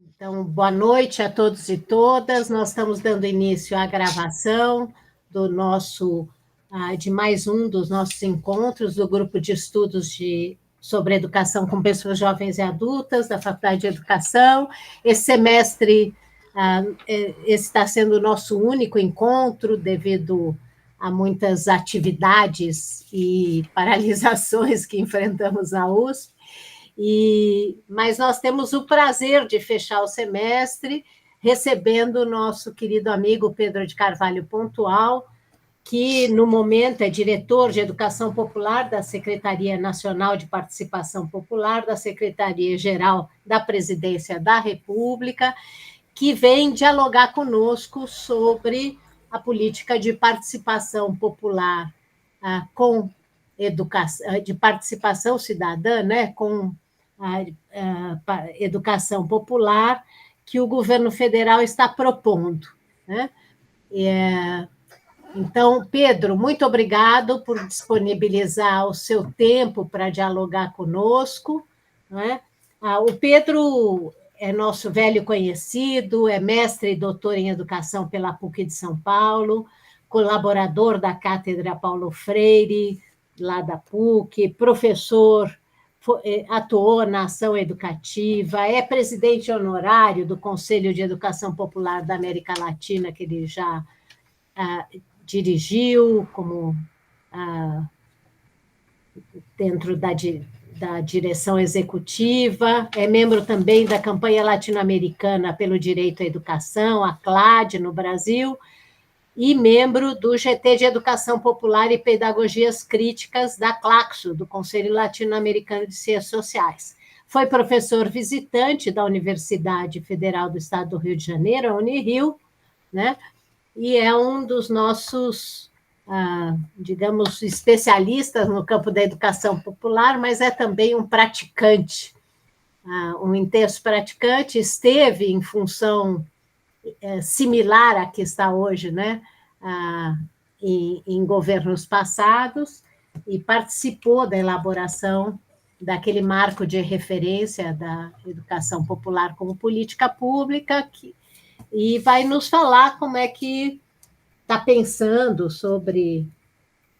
Então, boa noite a todos e todas. Nós estamos dando início à gravação do nosso de mais um dos nossos encontros do grupo de estudos sobre educação com pessoas jovens e adultas da Faculdade de Educação. Esse semestre, esse está sendo o nosso único encontro devido a muitas atividades e paralisações que enfrentamos na USP. Mas nós temos o prazer de fechar o semestre recebendo o nosso querido amigo Pedro de Carvalho Pontual, que no momento é diretor de Educação Popular da Secretaria Nacional de Participação Popular, da Secretaria-Geral da Presidência da República, que vem dialogar conosco sobre a política de participação popular com educação, de participação cidadã, né, com a educação popular que o governo federal está propondo, né? Então, Pedro, muito obrigado por disponibilizar o seu tempo para dialogar conosco, né? O Pedro é nosso velho conhecido, é mestre e doutor em educação pela PUC de São Paulo, colaborador da Cátedra Paulo Freire, lá da PUC, professor, atuou na ação educativa, é presidente honorário do Conselho de Educação Popular da América Latina, que ele já dirigiu como dentro da direção executiva, é membro também da campanha latino-americana pelo direito à educação, a CLAD, no Brasil, e membro do GT de Educação Popular e Pedagogias Críticas da CLACSO, do Conselho Latino-Americano de Ciências Sociais. Foi professor visitante da Universidade Federal do Estado do Rio de Janeiro, a Unirio, né? E é um dos nossos, digamos, especialistas no campo da educação popular, mas é também um praticante, um intenso praticante, esteve em função similar à que está hoje, né, em governos passados, e participou da elaboração daquele marco de referência da educação popular como política pública, e vai nos falar como é que está pensando sobre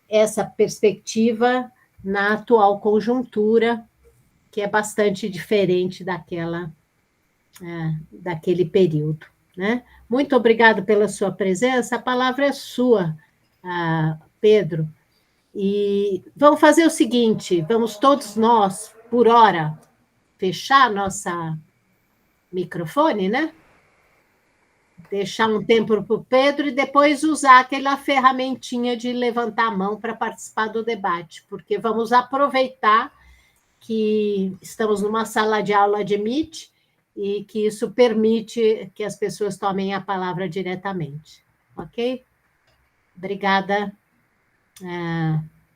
essa perspectiva na atual conjuntura, que é bastante diferente daquele período, né? Muito obrigado pela sua presença, a palavra é sua, Pedro. E vamos fazer o seguinte, vamos todos nós, por hora, fechar nossa microfone, né? Deixar um tempo para o Pedro e depois usar aquela ferramentinha de levantar a mão para participar do debate, porque vamos aproveitar que estamos numa sala de aula de Meet e que isso permite que as pessoas tomem a palavra diretamente. Ok? Obrigada.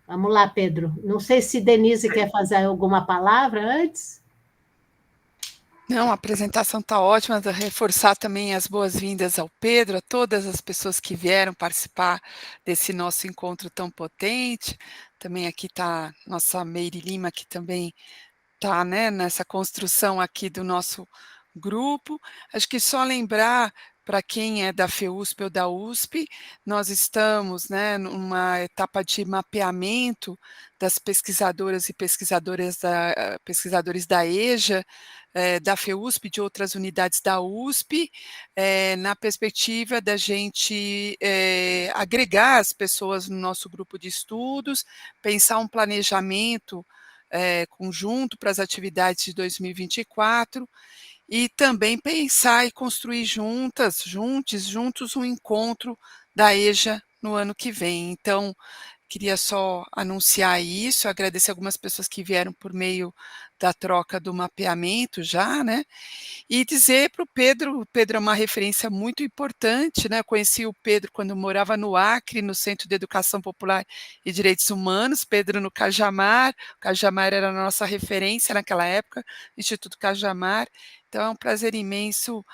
Vamos lá, Pedro. Não sei se Denise quer fazer alguma palavra antes. Não, a apresentação está ótima, reforçar também as boas-vindas ao Pedro, a todas as pessoas que vieram participar desse nosso encontro tão potente. Também aqui está nossa Meire Lima, que também está, né, nessa construção aqui do nosso grupo. Acho que só lembrar para quem é da FEUSP ou da USP, nós estamos, né, numa etapa de mapeamento das pesquisadoras e pesquisadores da EJA, da FEUSP, de outras unidades da USP, na perspectiva da gente agregar as pessoas no nosso grupo de estudos, pensar um planejamento conjunto para as atividades de 2024, e também pensar e construir juntos um encontro da EJA no ano que vem. Então, queria só anunciar isso, agradecer algumas pessoas que vieram por meio da troca do mapeamento já, né? E dizer para o Pedro é uma referência muito importante, né? Conheci o Pedro quando eu morava no Acre, no Centro de Educação Popular e Direitos Humanos, Pedro no Cajamar, o Cajamar era a nossa referência naquela época, Instituto Cajamar. Então é um prazer imenso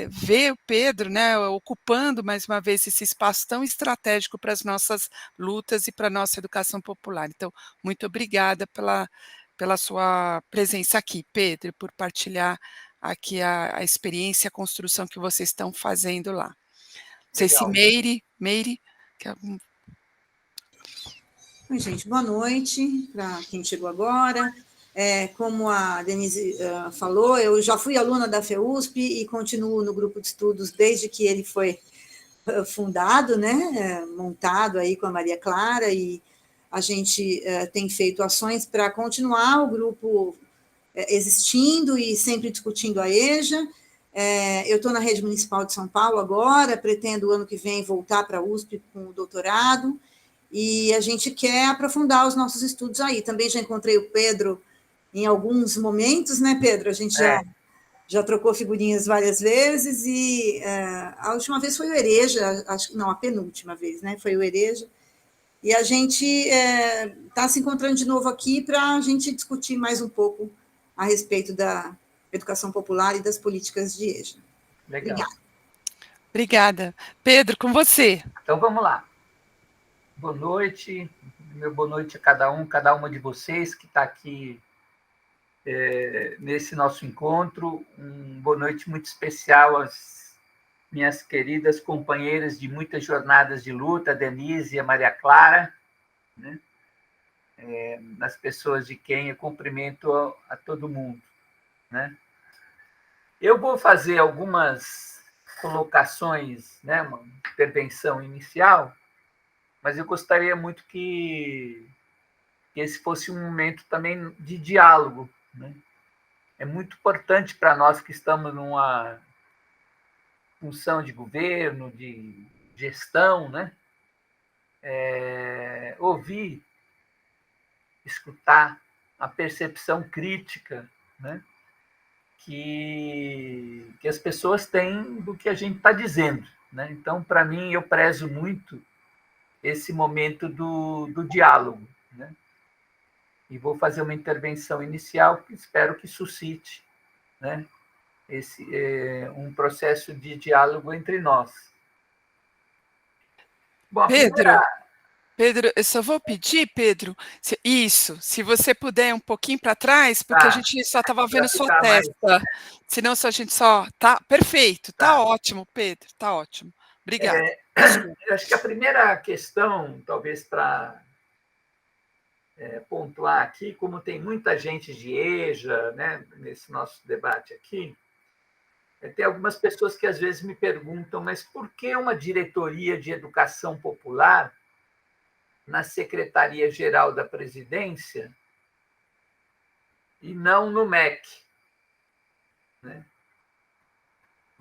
ver o Pedro, né, ocupando mais uma vez esse espaço tão estratégico para as nossas lutas e para a nossa educação popular. Então, muito obrigada pela sua presença aqui, Pedro, por partilhar aqui a experiência, a construção que vocês estão fazendo lá. Não sei se Legal. Meire quer Oi, gente, boa noite para quem chegou agora. Como a Denise falou, eu já fui aluna da FEUSP e continuo no grupo de estudos desde que ele foi fundado, né, montado aí com a Maria Clara, e a gente tem feito ações para continuar o grupo existindo e sempre discutindo a EJA. Eu estou na rede municipal de São Paulo agora, pretendo o ano que vem voltar para a USP com o doutorado, e a gente quer aprofundar os nossos estudos aí. Também já encontrei o Pedro em alguns momentos, né, Pedro? A gente já trocou figurinhas várias vezes, e a última vez foi o Hereja, acho que não, a penúltima vez, né? Foi o Hereja. E a gente está se encontrando de novo aqui para a gente discutir mais um pouco a respeito da educação popular e das políticas de EJA. Legal. Obrigada. Pedro, com você. Então, vamos lá. Boa noite. Meu boa noite a cada uma de vocês que está aqui nesse nosso encontro. Boa noite muito especial às minhas queridas companheiras de muitas jornadas de luta, a Denise e a Maria Clara, né? As pessoas de quem eu cumprimento a todo mundo, né? Eu vou fazer algumas colocações, né, uma intervenção inicial, mas eu gostaria muito que esse fosse um momento também de diálogo, né? É muito importante para nós que estamos numa função de governo, de gestão, né? Ouvir, escutar a percepção crítica, né? que as pessoas têm do que a gente está dizendo, né? Então, para mim, eu prezo muito esse momento do diálogo, né? E vou fazer uma intervenção inicial que espero que suscite, né, um processo de diálogo entre nós. Bom, Pedro, eu só vou pedir, Pedro, se você puder um pouquinho para trás, porque a gente só estava vendo sua testa, senão a gente só... Tá perfeito, tá ótimo, Pedro, tá ótimo. Obrigada. Eu acho que a primeira questão, talvez para pontuar aqui, como tem muita gente de EJA, né, nesse nosso debate aqui, tem algumas pessoas que às vezes me perguntam, mas por que uma diretoria de educação popular na Secretaria-Geral da Presidência e não no MEC? Né?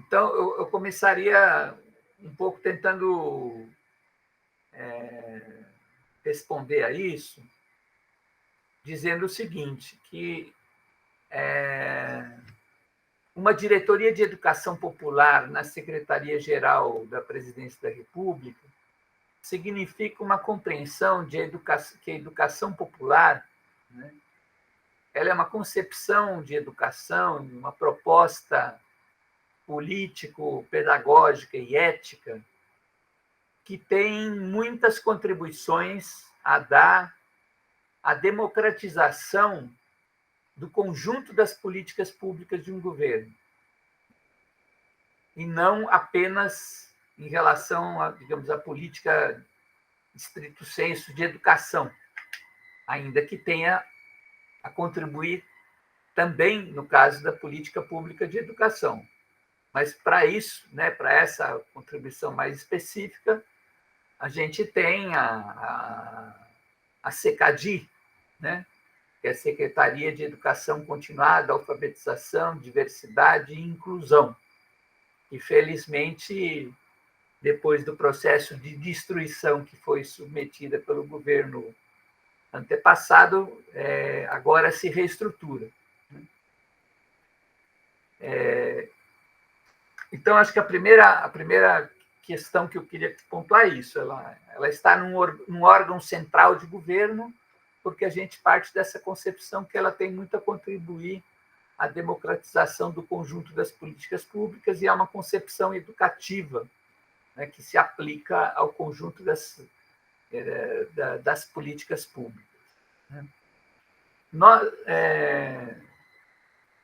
Então, eu começaria um pouco tentando responder a isso, dizendo o seguinte, que uma diretoria de educação popular na Secretaria-Geral da Presidência da República significa uma compreensão de que a educação popular, né, ela é uma concepção de educação, uma proposta político-pedagógica e ética que tem muitas contribuições a dar à democratização do conjunto das políticas públicas de um governo, e não apenas em relação a, digamos, a política estrito sensu de educação, ainda que tenha a contribuir também no caso da política pública de educação. Mas para isso, né, para essa contribuição mais específica, a gente tem a SECADI, né, que é a Secretaria de Educação Continuada, Alfabetização, Diversidade e Inclusão, que, felizmente, depois do processo de destruição que foi submetida pelo governo antepassado, agora se reestrutura. Então, acho que a primeira questão que eu queria pontuar é isso. Ela está num órgão central de governo, porque a gente parte dessa concepção que ela tem muito a contribuir à democratização do conjunto das políticas públicas, e é uma concepção educativa, né, que se aplica ao conjunto das políticas públicas.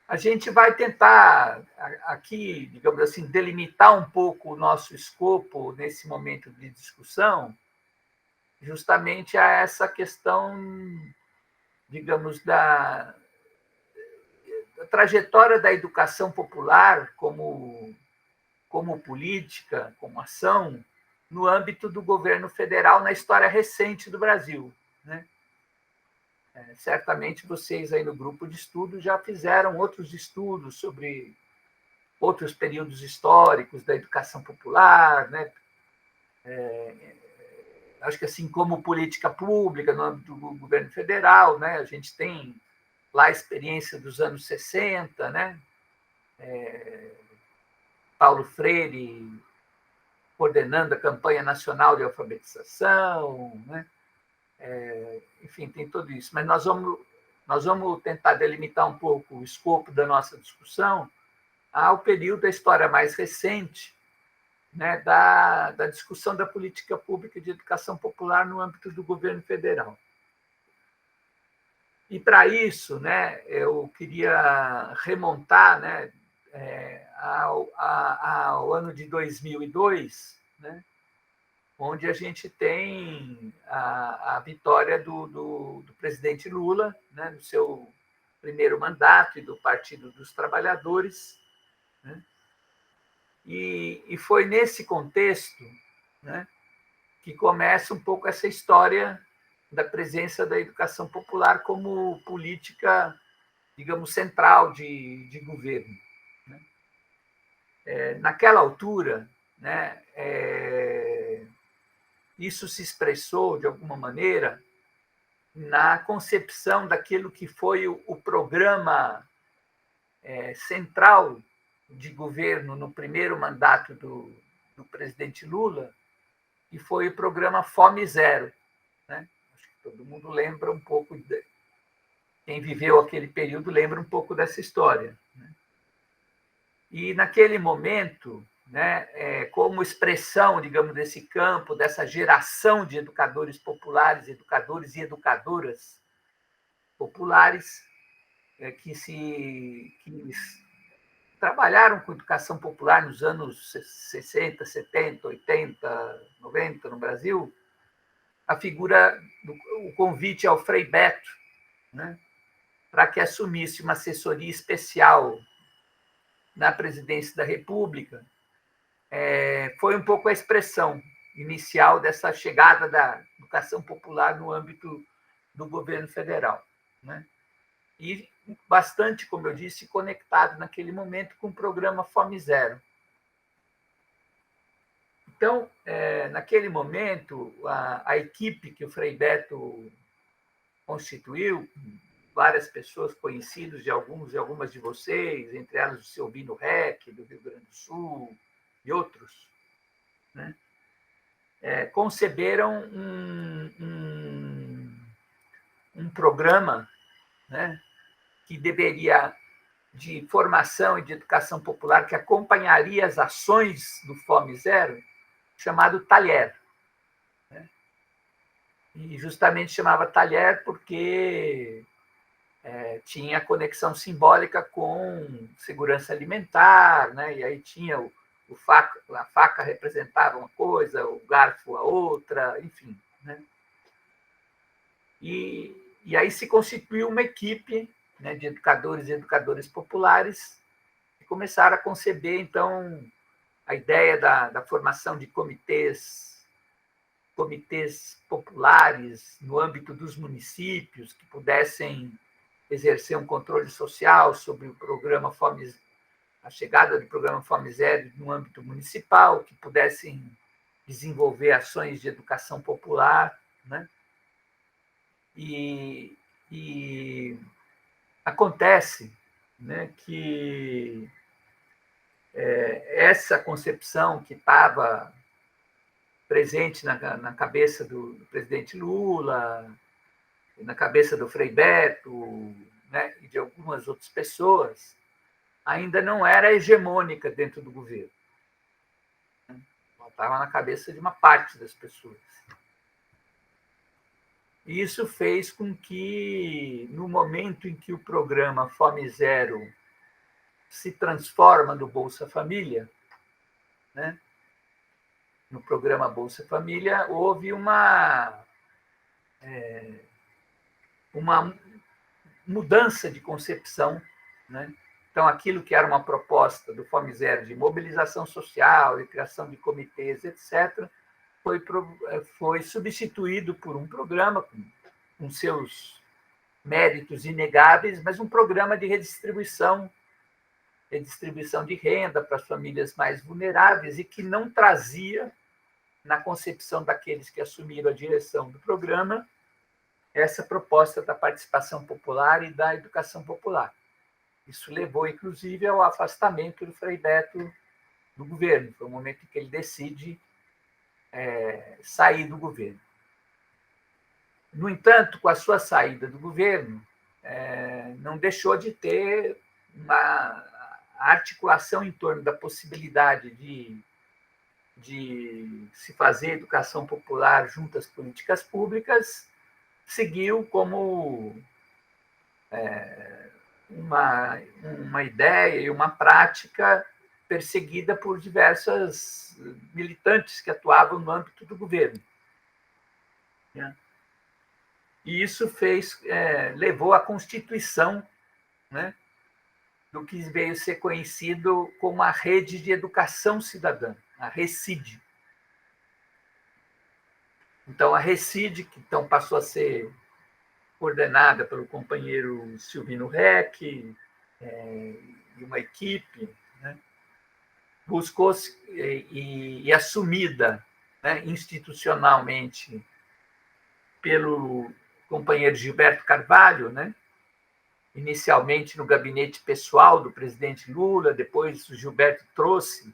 A gente vai tentar aqui, digamos assim, delimitar um pouco o nosso escopo nesse momento de discussão, justamente a essa questão, digamos, da trajetória da educação popular como política, como ação, no âmbito do governo federal na história recente do Brasil, né? Certamente vocês aí no grupo de estudo já fizeram outros estudos sobre outros períodos históricos da educação popular, né? Acho que assim como política pública no âmbito do governo federal, né? A gente tem lá a experiência dos anos 60, né? Paulo Freire coordenando a campanha nacional de alfabetização, né? Enfim, tem tudo isso. Mas nós vamos tentar delimitar um pouco o escopo da nossa discussão ao período da história mais recente, né, da discussão da política pública de educação popular no âmbito do governo federal. E, para isso, né, eu queria remontar, né, ao ano de 2002, né, onde a gente tem a vitória do presidente Lula, né, no seu primeiro mandato, e do Partido dos Trabalhadores, né, e foi nesse contexto, né, que começa um pouco essa história da presença da educação popular como política, digamos, central de governo, né. Naquela altura, né, isso se expressou, de alguma maneira, na concepção daquilo que foi o programa central de governo no primeiro mandato do presidente Lula, que foi o programa Fome Zero, né? Acho que todo mundo lembra um pouco, quem viveu aquele período lembra um pouco dessa história, né? E, naquele momento, né, como expressão, digamos, desse campo, dessa geração de educadores populares, educadores e educadoras populares, que trabalharam com educação popular nos anos 60, 70, 80, 90 no Brasil, a figura, o convite ao Frei Beto, né, para que assumisse uma assessoria especial na presidência da República, foi um pouco a expressão inicial dessa chegada da educação popular no âmbito do governo federal, né? E bastante, como eu disse, conectado naquele momento com o programa Fome Zero. Então, naquele momento, a equipe que o Frei Beto constituiu, várias pessoas conhecidas de alguns e algumas de vocês, entre elas o seu Bino Rec, do Rio Grande do Sul, e outros, né, conceberam um programa, né, que deveria, de formação e de educação popular, que acompanharia as ações do Fome Zero, chamado Talher, né? E justamente chamava Talher porque tinha conexão simbólica com segurança alimentar, né? E aí tinha a faca representava uma coisa, o garfo a outra, enfim, né? E aí se constituiu uma equipe, né, de educadores e educadoras populares que começaram a conceber, então, a ideia da formação de comitês populares no âmbito dos municípios que pudessem exercer um controle social sobre o programa Fome, a chegada do programa Fome Zero no âmbito municipal, que pudessem desenvolver ações de educação popular, né? E acontece, né, que essa concepção que estava presente na cabeça do presidente Lula, na cabeça do Frei Beto, né, e de algumas outras pessoas, ainda não era hegemônica dentro do governo. Ela estava na cabeça de uma parte das pessoas. E isso fez com que, no momento em que o programa Fome Zero se transforma no Bolsa Família, né? No programa Bolsa Família, houve uma mudança de concepção, né? Então, aquilo que era uma proposta do Fome Zero de mobilização social, de criação de comitês, etc., foi substituído por um programa com seus méritos inegáveis, mas um programa de redistribuição de renda para as famílias mais vulneráveis e que não trazia, na concepção daqueles que assumiram a direção do programa, essa proposta da participação popular e da educação popular. Isso levou, inclusive, ao afastamento do Frei Beto do governo. Foi o momento em que ele decide sair do governo. No entanto, com a sua saída do governo, não deixou de ter uma articulação em torno da possibilidade de se fazer educação popular junto às políticas públicas, seguiu como uma ideia e uma prática perseguida por diversas militantes que atuavam no âmbito do governo. E isso levou à constituição, né, do que veio ser conhecido como a Rede de Educação Cidadã, a RECID. Então, a RECID, que então passou a ser coordenada pelo companheiro Silvino Reck e uma equipe, né, buscou e assumida, né, institucionalmente pelo companheiro Gilberto Carvalho, né, inicialmente no gabinete pessoal do presidente Lula, depois o Gilberto trouxe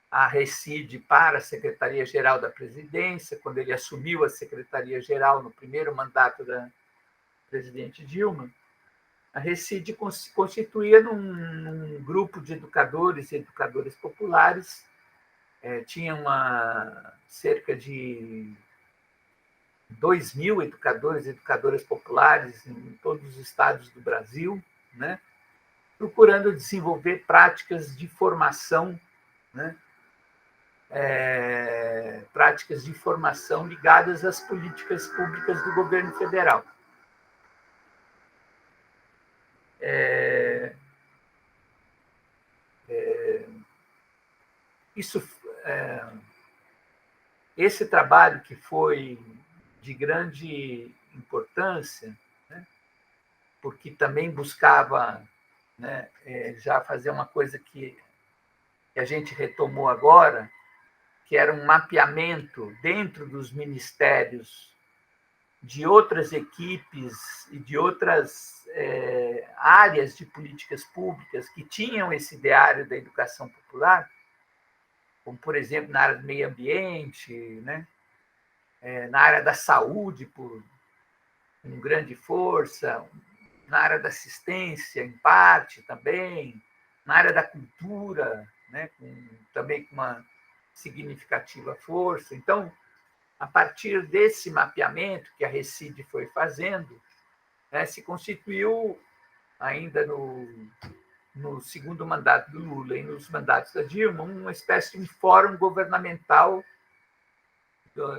a RECID para a Secretaria-Geral da Presidência, quando ele assumiu a Secretaria-Geral no primeiro mandato da presidente Dilma. A RECID se constituía num grupo de educadores e educadoras populares, tinha cerca de 2.000 educadores e educadoras populares em todos os estados do Brasil, né, procurando desenvolver práticas de formação, né, práticas de formação ligadas às políticas públicas do governo federal. Esse trabalho, que foi de grande importância, né, porque também buscava, né, já fazer uma coisa que a gente retomou agora, que era um mapeamento dentro dos ministérios de outras equipes e de outras áreas de políticas públicas que tinham esse ideário da educação popular, como, por exemplo, na área do meio ambiente, né, na área da saúde, com grande força, na área da assistência, em parte também, na área da cultura, né, também com uma significativa força. Então, a partir desse mapeamento que a RECID foi fazendo, né, se constituiu, ainda no segundo mandato do Lula e nos mandatos da Dilma, uma espécie de um fórum governamental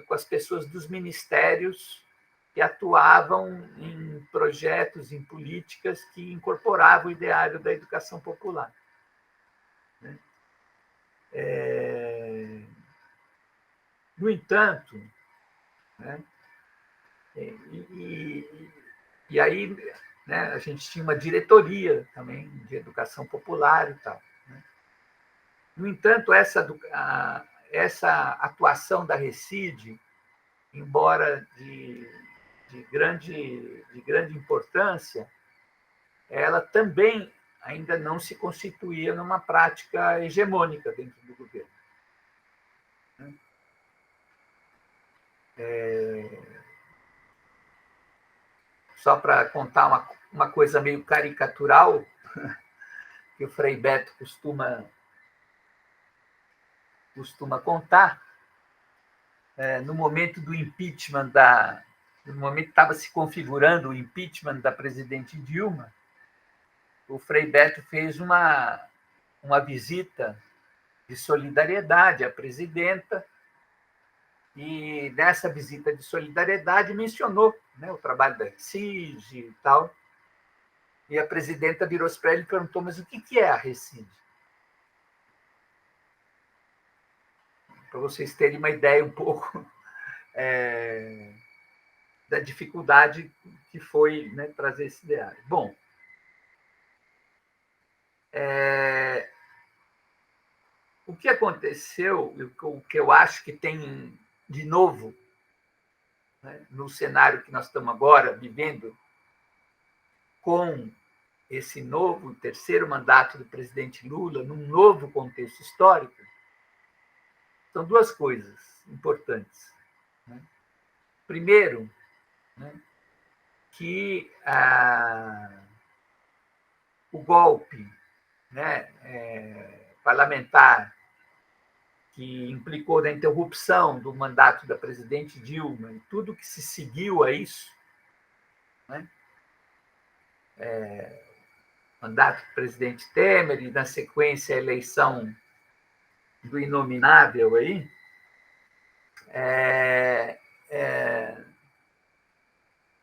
com as pessoas dos ministérios que atuavam em projetos, em políticas que incorporavam o ideário da educação popular. No entanto, né, e aí, né, a gente tinha uma diretoria também de educação popular e tal, né? No entanto, essa atuação da RECID, embora de grande importância, ela também ainda não se constituía numa prática hegemônica dentro do governo. Só para contar uma coisa meio caricatural, que o Frei Beto costuma contar, no momento do impeachment no momento que estava se configurando o impeachment da presidente Dilma, o Frei Beto fez uma visita de solidariedade à presidenta, e nessa visita de solidariedade mencionou, né, o trabalho da Recide e tal, e a presidenta virou-se para ele e perguntou: mas o que é a Recide? Para vocês terem uma ideia um pouco da dificuldade que foi, né, trazer esse ideário. Bom, o que aconteceu, o que eu acho que tem de novo, né, no cenário que nós estamos agora vivendo, com esse novo terceiro mandato do presidente Lula, num novo contexto histórico, são duas coisas importantes. Primeiro, né, que o golpe, né, parlamentar que implicou na interrupção do mandato da presidente Dilma e tudo que se seguiu a isso, né, mandato do presidente Temer e, na sequência, a eleição do inominável aí,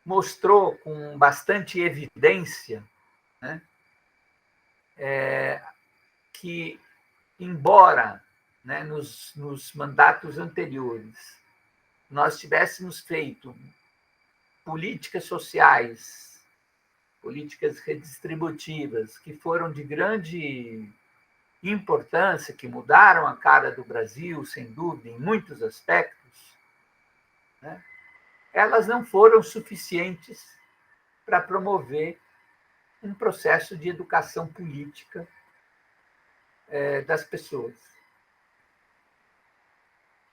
mostrou com bastante evidência, né, que, embora, né, nos mandatos anteriores nós tivéssemos feito políticas sociais, políticas redistributivas, que foram de grande importância, que mudaram a cara do Brasil, sem dúvida, em muitos aspectos, né, elas não foram suficientes para promover um processo de educação política das pessoas.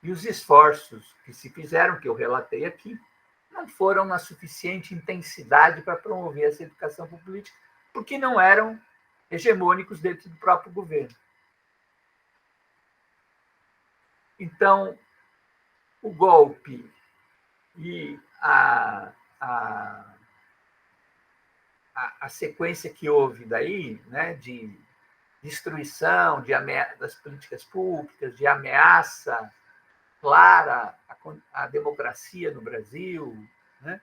E os esforços que se fizeram, que eu relatei aqui, não foram na suficiente intensidade para promover essa educação política, porque não eram hegemônicos dentro do próprio governo. Então, o golpe e a sequência que houve daí, né, de destruição das políticas públicas, de ameaça clara à democracia no Brasil, né,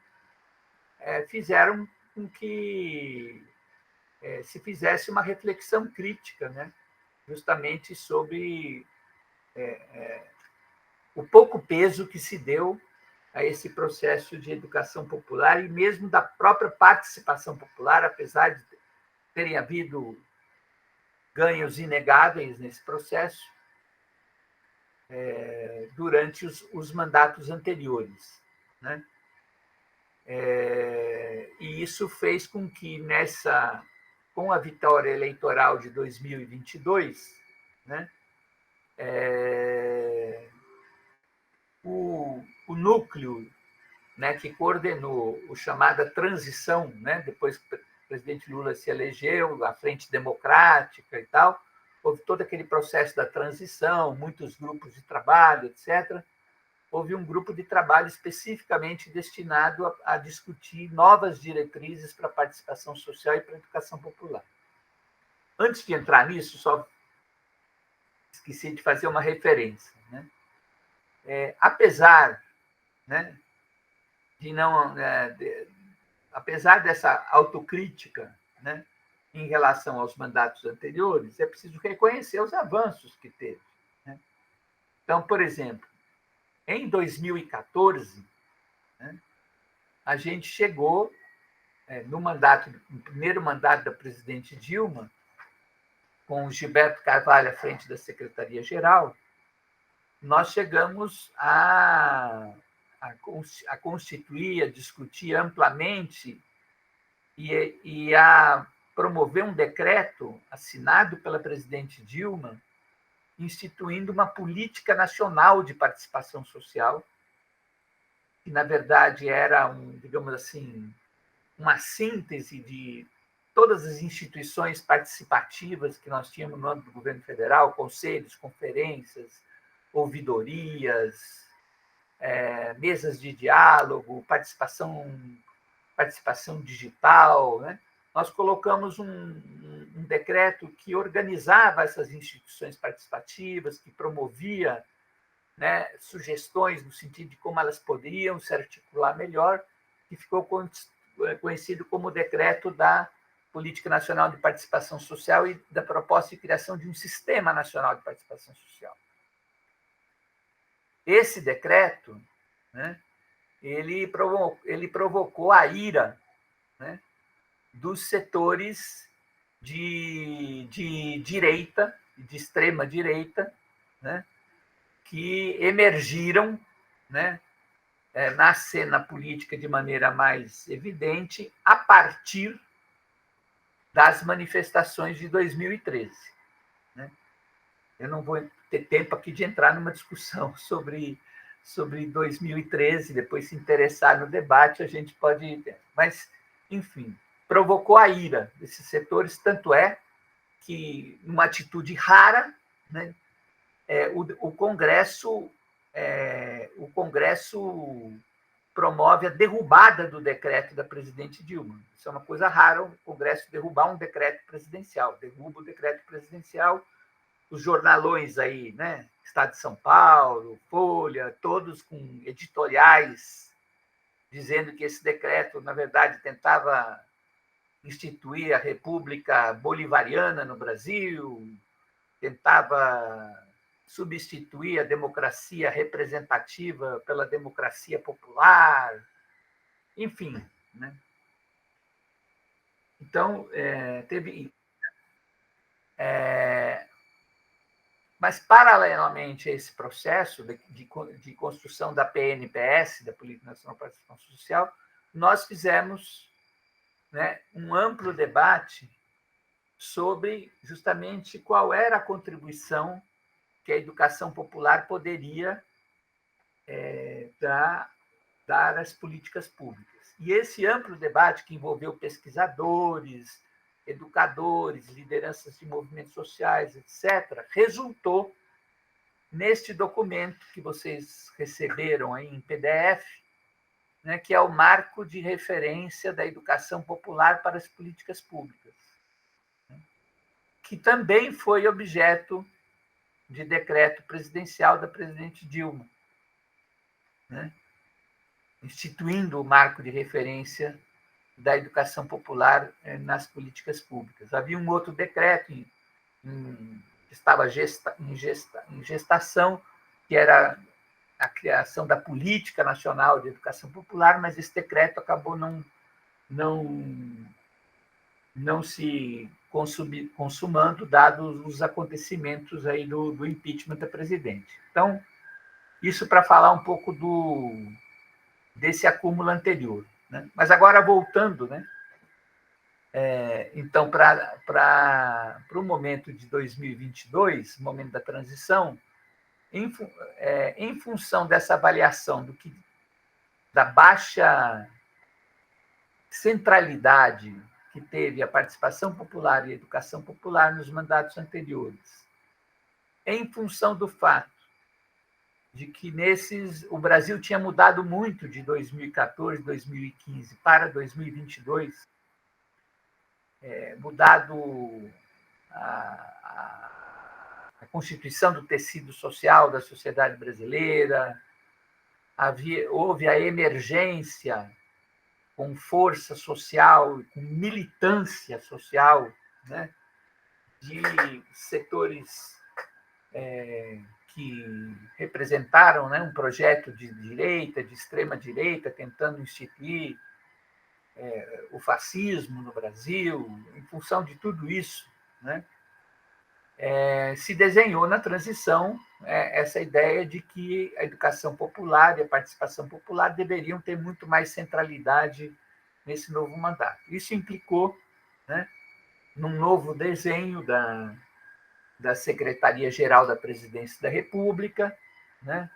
fizeram com que se fizesse uma reflexão crítica, né, justamente sobre o pouco peso que se deu a esse processo de educação popular e mesmo da própria participação popular, apesar de terem havido ganhos inegáveis nesse processo durante os mandatos anteriores, né? E isso fez com que, com a vitória eleitoral de 2022, né, o núcleo, né, que coordenou a chamada transição, né, depois que o presidente Lula se elegeu, a Frente Democrática e tal, houve todo aquele processo da transição, muitos grupos de trabalho, etc. Houve um grupo de trabalho especificamente destinado a discutir novas diretrizes para a participação social e para a educação popular. Antes de entrar nisso, só esqueci de fazer uma referência, né? Apesar, né, apesar dessa autocrítica, né, em relação aos mandatos anteriores, é preciso reconhecer os avanços que teve, né? Então, por exemplo, em 2014, né, a gente chegou no primeiro mandato da presidente Dilma, com o Gilberto Carvalho à frente da Secretaria-Geral, nós chegamos a constituir, a discutir amplamente e a promover um decreto assinado pela presidente Dilma, instituindo uma política nacional de participação social, que, na verdade, era, digamos assim, uma síntese de todas as instituições participativas que nós tínhamos no âmbito do governo federal, conselhos, conferências, ouvidorias, mesas de diálogo, participação digital, né? Nós colocamos um um decreto que organizava essas instituições participativas, que promovia, né, sugestões no sentido de como elas poderiam se articular melhor, que ficou conhecido como o Decreto da Política Nacional de Participação Social e da proposta de criação de um Sistema Nacional de Participação Social. Esse decreto, né, ele provocou a ira, né, dos setores de direita, de extrema direita, né, que emergiram, né, na cena política de maneira mais evidente a partir das manifestações de 2013. Né? Eu não vou ter tempo aqui de entrar numa discussão sobre 2013, depois se interessar no debate, a gente pode... Mas, enfim, provocou a ira desses setores, tanto é que, numa atitude rara, né, o Congresso promove a derrubada do decreto da presidente Dilma. Isso é uma coisa rara, o Congresso derrubar um decreto presidencial. Derruba o decreto presidencial, os jornalões aí, né? Estado de São Paulo, Folha, todos com editoriais dizendo que esse decreto, na verdade, tentava instituir a República Bolivariana no Brasil, tentava substituir a democracia representativa pela democracia popular, enfim. Né? Então, teve... Mas, paralelamente a esse processo de construção da PNPS, da Política Nacional de Participação Social, nós fizemos, né, um amplo debate sobre justamente qual era a contribuição que a educação popular poderia dar às políticas públicas. E esse amplo debate, que envolveu pesquisadores, educadores, lideranças de movimentos sociais, etc., resultou neste documento que vocês receberam aí em PDF, né, que é o Marco de Referência da Educação Popular para as Políticas Públicas, né, que também foi objeto de decreto presidencial da presidente Dilma, né, instituindo o marco de referência da educação popular nas políticas públicas. Havia um outro decreto que estava em gestação, que era a criação da Política Nacional de Educação Popular, mas esse decreto acabou não se consumando, dados os acontecimentos aí do impeachment da presidente. Então, isso para falar um pouco desse acúmulo anterior. Né? Mas agora, voltando, né? Então, para o momento de 2022, momento da transição, em função dessa avaliação da baixa centralidade que teve a participação popular e a educação popular nos mandatos anteriores, em função do fato de que o Brasil tinha mudado muito de 2014, 2015 para 2022, mudado a constituição do tecido social da sociedade brasileira, houve a emergência com força social, com militância social, né, de setores que representaram, né, um projeto de direita, de extrema-direita, tentando instituir o fascismo no Brasil. Em função de tudo isso, né, se desenhou na transição essa ideia de que a educação popular e a participação popular deveriam ter muito mais centralidade nesse novo mandato. Isso implicou, né, num novo desenho da Secretaria-Geral da Presidência da República, né,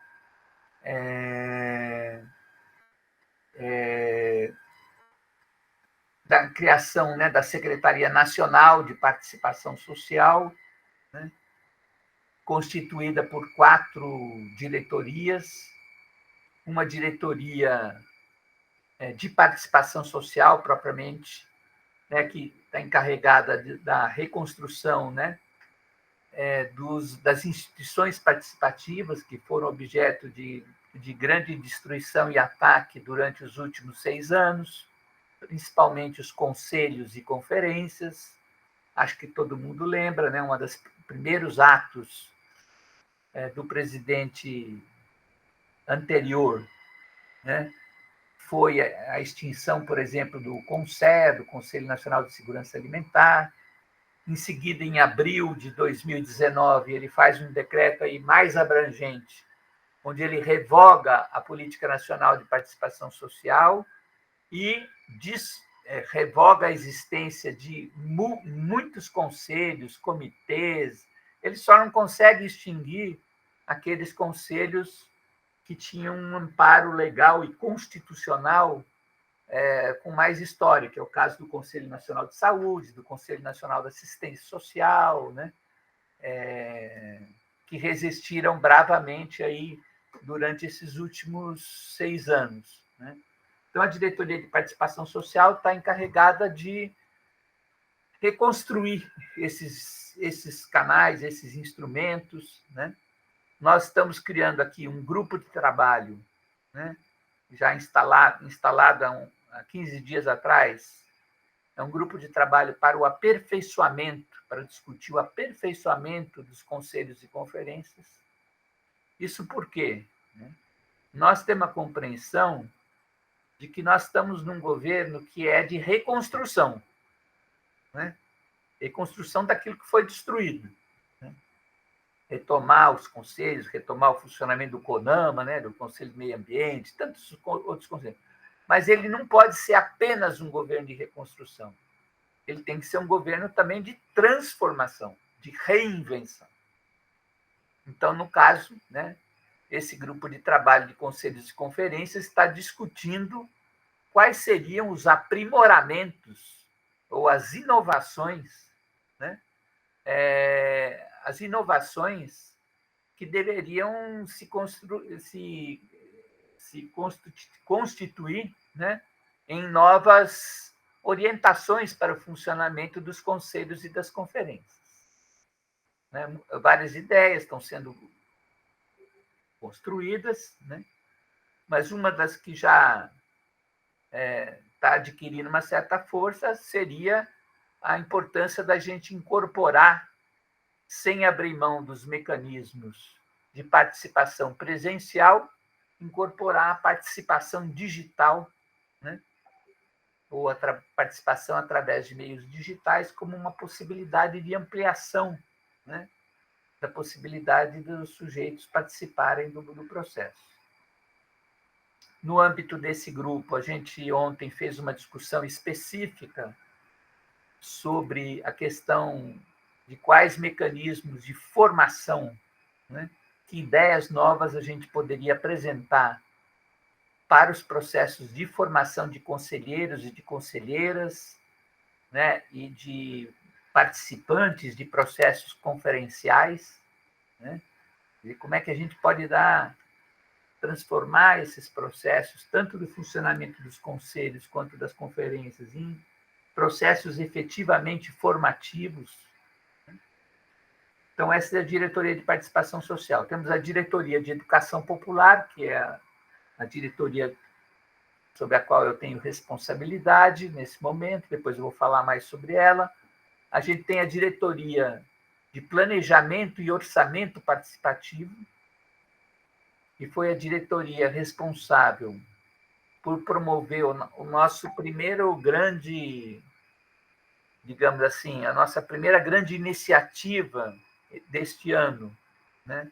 da criação, né, da Secretaria Nacional de Participação Social, né, constituída por 4 diretorias, uma diretoria de participação social propriamente, né, que está encarregada da reconstrução, né, das instituições participativas que foram objeto de grande destruição e ataque durante os últimos 6 anos, principalmente os conselhos e conferências. Acho que todo mundo lembra, né, um dos primeiros atos do presidente anterior, né, foi a extinção, por exemplo, do CONSER, do Conselho Nacional de Segurança Alimentar. Em seguida, em abril de 2019, ele faz um decreto aí mais abrangente, onde ele revoga a Política Nacional de Participação Social e revoga a existência de muitos conselhos, comitês. Ele só não consegue extinguir aqueles conselhos que tinham um amparo legal e constitucional com mais história, que é o caso do Conselho Nacional de Saúde, do Conselho Nacional de Assistência Social, né? Que resistiram bravamente aí durante esses últimos 6 anos. Né? Então, a Diretoria de Participação Social está encarregada de reconstruir esses canais, esses instrumentos. Né? Nós estamos criando aqui um grupo de trabalho, né? Já instalado há 15 dias atrás. É um grupo de trabalho para o aperfeiçoamento, para discutir o aperfeiçoamento dos conselhos e conferências. Isso por quê? Nós temos a compreensão de que nós estamos num governo que é de reconstrução, né? Reconstrução daquilo que foi destruído. Né? Retomar os conselhos, retomar o funcionamento do CONAMA, né? Do Conselho de Meio Ambiente, tantos outros conselhos. Mas ele não pode ser apenas um governo de reconstrução. Ele tem que ser um governo também de transformação, de reinvenção. Então, no caso, né, esse grupo de trabalho de conselhos e conferências está discutindo quais seriam os aprimoramentos ou as inovações, né, as inovações que deveriam se constituir, né, em novas orientações para o funcionamento dos conselhos e das conferências. Né? Várias ideias estão sendo construídas, né? Mas uma das que já está adquirindo uma certa força seria a importância da gente incorporar, sem abrir mão dos mecanismos de participação presencial, incorporar a participação digital, né? Ou a participação através de meios digitais como uma possibilidade de ampliação, né? Da possibilidade dos sujeitos participarem do processo. No âmbito desse grupo, a gente ontem fez uma discussão específica sobre a questão de quais mecanismos de formação, né, que ideias novas a gente poderia apresentar para os processos de formação de conselheiros e de conselheiras, né, e de participantes de processos conferenciais, né, e como é que a gente pode transformar esses processos, tanto do funcionamento dos conselhos quanto das conferências, em processos efetivamente formativos. Então, essa é a Diretoria de Participação Social. Temos a Diretoria de Educação Popular, que é a diretoria sobre a qual eu tenho responsabilidade nesse momento, depois eu vou falar mais sobre ela. A gente tem a Diretoria de Planejamento e Orçamento Participativo, que foi a diretoria responsável por promover o nosso primeiro grande, digamos assim, a nossa primeira grande iniciativa deste ano, né,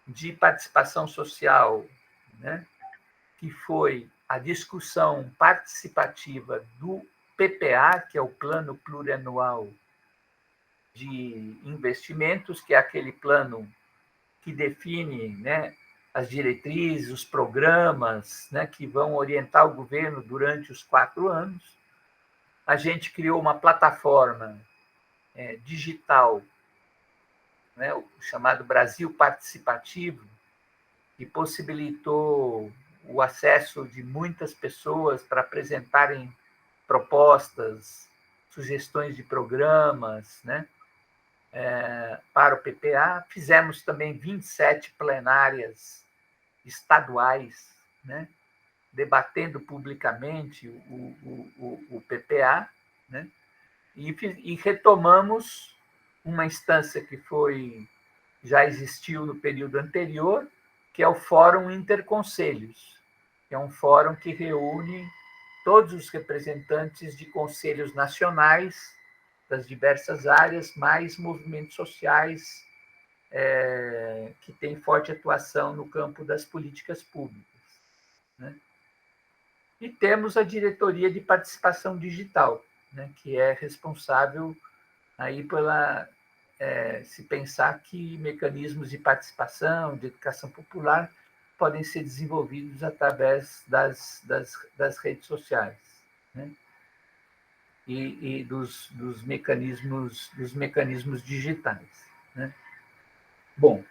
de participação social, né, que foi a discussão participativa do PPA, que é o Plano Plurianual de Investimentos, que é aquele plano que define, né, as diretrizes, os programas, né, que vão orientar o governo durante os 4 anos. A gente criou uma plataforma digital, né, o chamado Brasil Participativo, que possibilitou o acesso de muitas pessoas para apresentarem propostas, sugestões de programas, né, para o PPA. Fizemos também 27 plenárias estaduais, né, debatendo publicamente o PPA, né, e retomamos uma instância que já existiu no período anterior, que é o Fórum Interconselhos, que é um fórum que reúne todos os representantes de conselhos nacionais das diversas áreas, mais movimentos sociais que têm forte atuação no campo das políticas públicas, né? E temos a Diretoria de Participação Digital, né, que é responsável aí se pensar que mecanismos de participação, de educação popular, podem ser desenvolvidos através das redes sociais, né? E dos mecanismos digitais, né? Bom,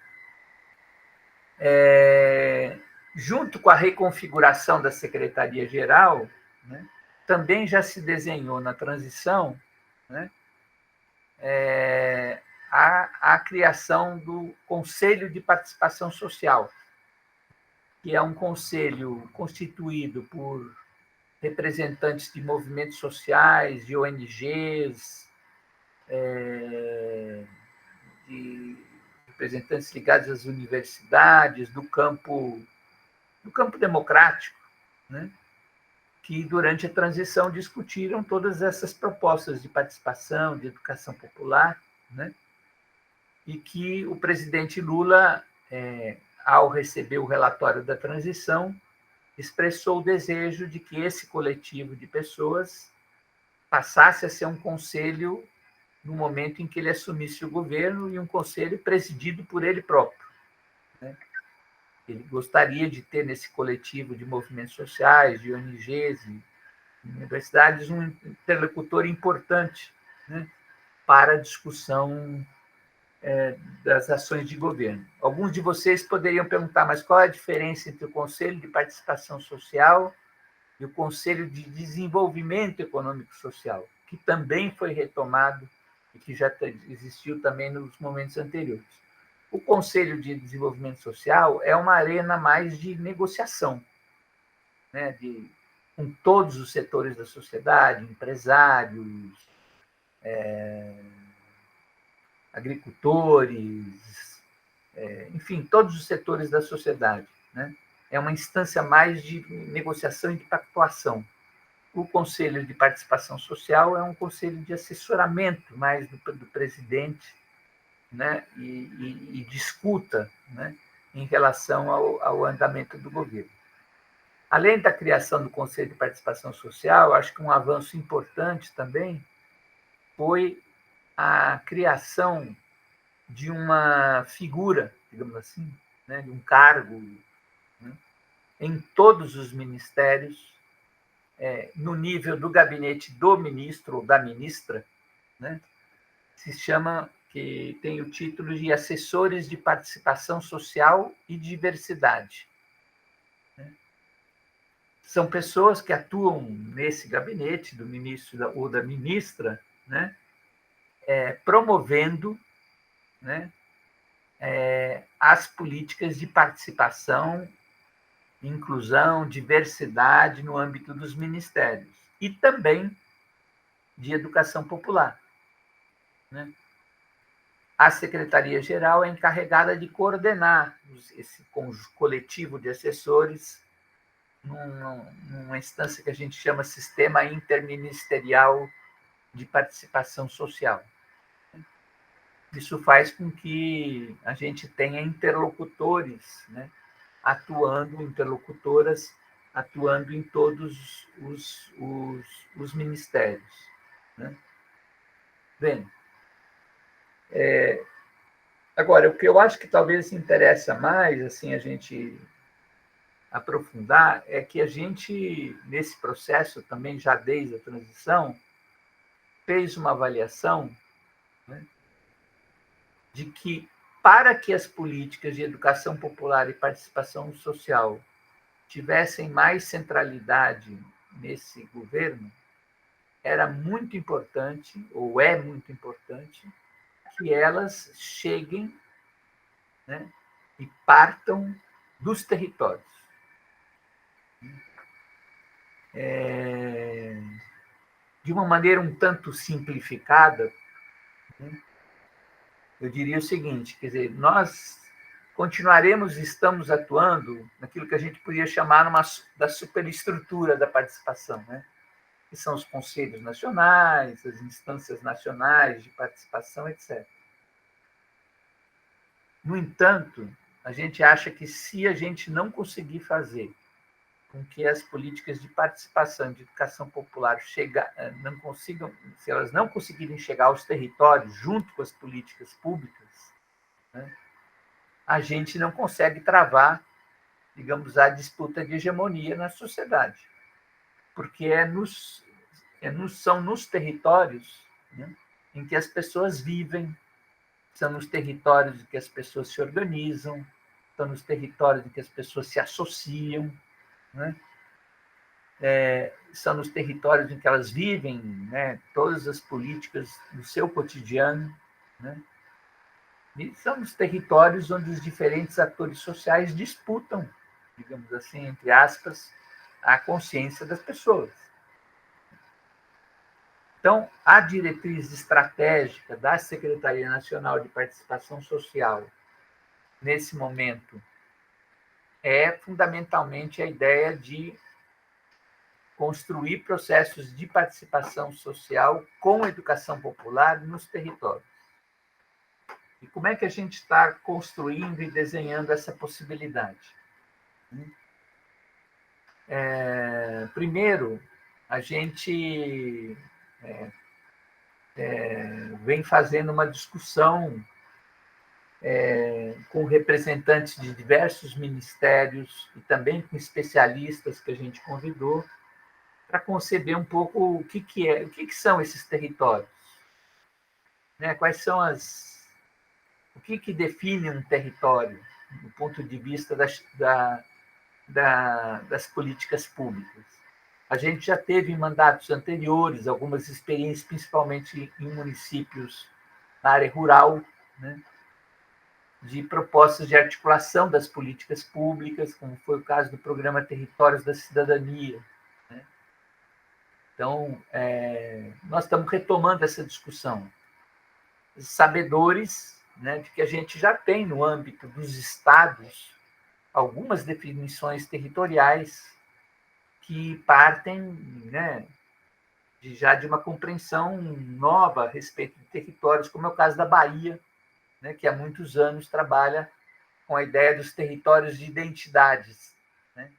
junto com a reconfiguração da Secretaria-Geral, né, também já se desenhou na transição, né, a criação do Conselho de Participação Social, que é um conselho constituído por representantes de movimentos sociais, de ONGs, de representantes ligados às universidades, do campo democrático, né, que durante a transição discutiram todas essas propostas de participação, de educação popular, né, e que o presidente Lula, ao receber o relatório da transição, expressou o desejo de que esse coletivo de pessoas passasse a ser um conselho no momento em que ele assumisse o governo, e um conselho presidido por ele próprio, né? Ele gostaria de ter nesse coletivo de movimentos sociais, de ONGs e universidades, um interlocutor importante, né, para a discussão das ações de governo. Alguns de vocês poderiam perguntar, mas qual é a diferença entre o Conselho de Participação Social e o Conselho de Desenvolvimento Econômico Social, que também foi retomado e que já existiu também nos momentos anteriores? O Conselho de Desenvolvimento Social é uma arena mais de negociação, né, com todos os setores da sociedade, empresários, agricultores, enfim, todos os setores da sociedade, né? É uma instância mais de negociação e de pactuação. O Conselho de Participação Social é um conselho de assessoramento mais do presidente, né, e de escuta, né, em relação ao andamento do governo. Além da criação do Conselho de Participação Social, acho que um avanço importante também foi a criação de uma figura, digamos assim, né, de um cargo, né, em todos os ministérios, no nível do gabinete do ministro ou da ministra, né, que tem o título de Assessores de Participação Social e Diversidade. São pessoas que atuam nesse gabinete do ministro ou da ministra, né, promovendo, né, as políticas de participação, inclusão, diversidade no âmbito dos ministérios e também de educação popular, né? A Secretaria-Geral é encarregada de coordenar esse coletivo de assessores numa instância que a gente chama Sistema Interministerial de Participação Social. Isso faz com que a gente tenha interlocutores, né, interlocutoras atuando em todos os ministérios, né? Bem, agora, o que eu acho que talvez interessa mais assim, a gente aprofundar é que a gente, nesse processo também, já desde a transição, fez uma avaliação, né, de que, para que as políticas de educação popular e participação social tivessem mais centralidade nesse governo, era muito importante, ou é muito importante, que elas cheguem, né, e partam dos territórios. De uma maneira um tanto simplificada, né, eu diria o seguinte, quer dizer, nós continuaremos, estamos atuando naquilo que a gente podia chamar da superestrutura da participação, né? Que são os conselhos nacionais, as instâncias nacionais de participação, etc. No entanto, a gente acha que se a gente não conseguir fazer com que as políticas de participação, de educação popular não consigam, se elas não conseguirem chegar aos territórios junto com as políticas públicas, né, a gente não consegue travar, digamos, a disputa de hegemonia na sociedade, porque são nos territórios, né, em que as pessoas vivem, são nos territórios em que as pessoas se organizam, são nos territórios em que as pessoas se associam, né? São nos territórios em que elas vivem, né, todas as políticas do seu cotidiano, né? E são os territórios onde os diferentes atores sociais disputam, digamos assim, entre aspas, a consciência das pessoas. Então, a diretriz estratégica da Secretaria Nacional de Participação Social, nesse momento, é fundamentalmente a ideia de construir processos de participação social com educação popular nos territórios. E como é que a gente está construindo e desenhando essa possibilidade? Primeiro, a gente vem fazendo uma discussão com representantes de diversos ministérios e também com especialistas que a gente convidou para conceber um pouco o que são esses territórios, né? Quais são o que define um território do ponto de vista das políticas públicas. A gente já teve em mandatos anteriores algumas experiências, principalmente em municípios na área rural, né, de propostas de articulação das políticas públicas, como foi o caso do programa Territórios da Cidadania, né? Então, nós estamos retomando essa discussão, sabedores, né, de que a gente já tem no âmbito dos estados algumas definições territoriais que partem, né, já de uma compreensão nova a respeito de territórios, como é o caso da Bahia, né, que há muitos anos trabalha com a ideia dos territórios de identidades, né?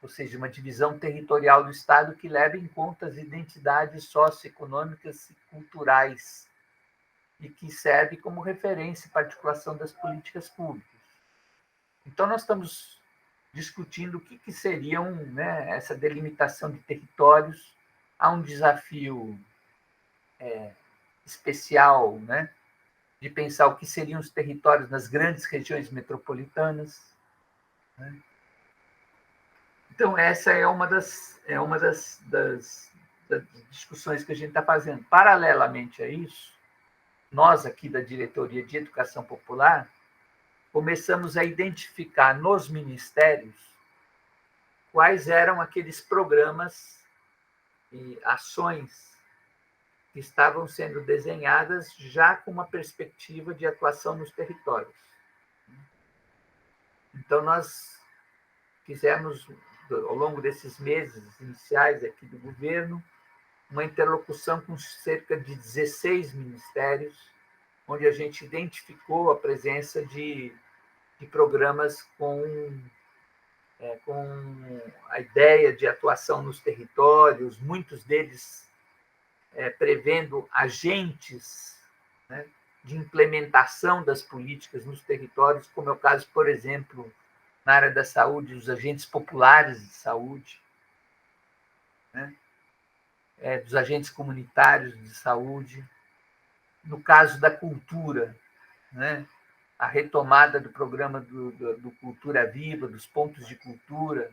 Ou seja, uma divisão territorial do Estado que leva em conta as identidades socioeconômicas e culturais e que serve como referência para a articulação das políticas públicas. Então, nós estamos discutindo o que seriam, né, essa delimitação de territórios. Há um desafio especial, né, de pensar o que seriam os territórios nas grandes regiões metropolitanas, né? Então, essa é uma das discussões que a gente está fazendo. Paralelamente a isso, nós aqui da Diretoria de Educação Popular começamos a identificar nos ministérios quais eram aqueles programas e ações que estavam sendo desenhadas já com uma perspectiva de atuação nos territórios. Então, nós fizemos, ao longo desses meses iniciais aqui do governo, uma interlocução com cerca de 16 ministérios, onde a gente identificou a presença de programas com a ideia de atuação nos territórios, muitos deles prevendo agentes, né, de implementação das políticas nos territórios, como é o caso, por exemplo, na área da saúde, os agentes populares de saúde, né, dos agentes comunitários de saúde. No caso da cultura, né, a retomada do programa do Cultura Viva, dos pontos de cultura,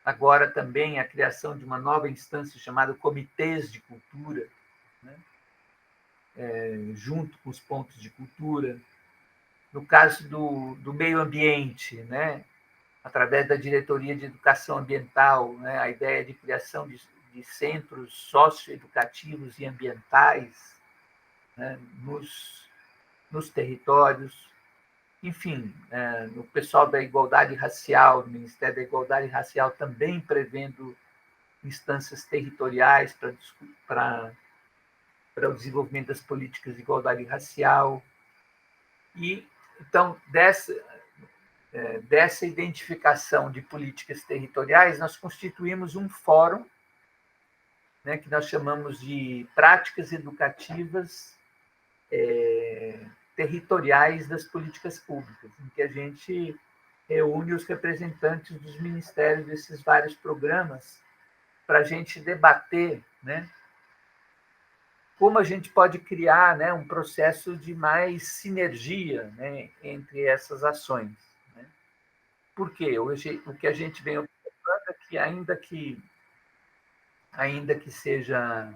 agora também a criação de uma nova instância chamada Comitês de Cultura, né? Junto com os pontos de cultura. No caso do meio ambiente, né? Através da Diretoria de Educação Ambiental, né? A ideia de criação de centros socioeducativos e ambientais, né? nos territórios. Enfim, o pessoal da Igualdade Racial, do Ministério da Igualdade Racial, também prevendo instâncias territoriais para o desenvolvimento das políticas de igualdade racial. E, então, dessa identificação de políticas territoriais, nós constituímos um fórum, né, que nós chamamos de práticas educativas territoriais das políticas públicas, em que a gente reúne os representantes dos ministérios desses vários programas para a gente debater, né, como a gente pode criar, né, um processo de mais sinergia, né, entre essas ações. Né? Porque hoje o que a gente vem observando é que ainda que seja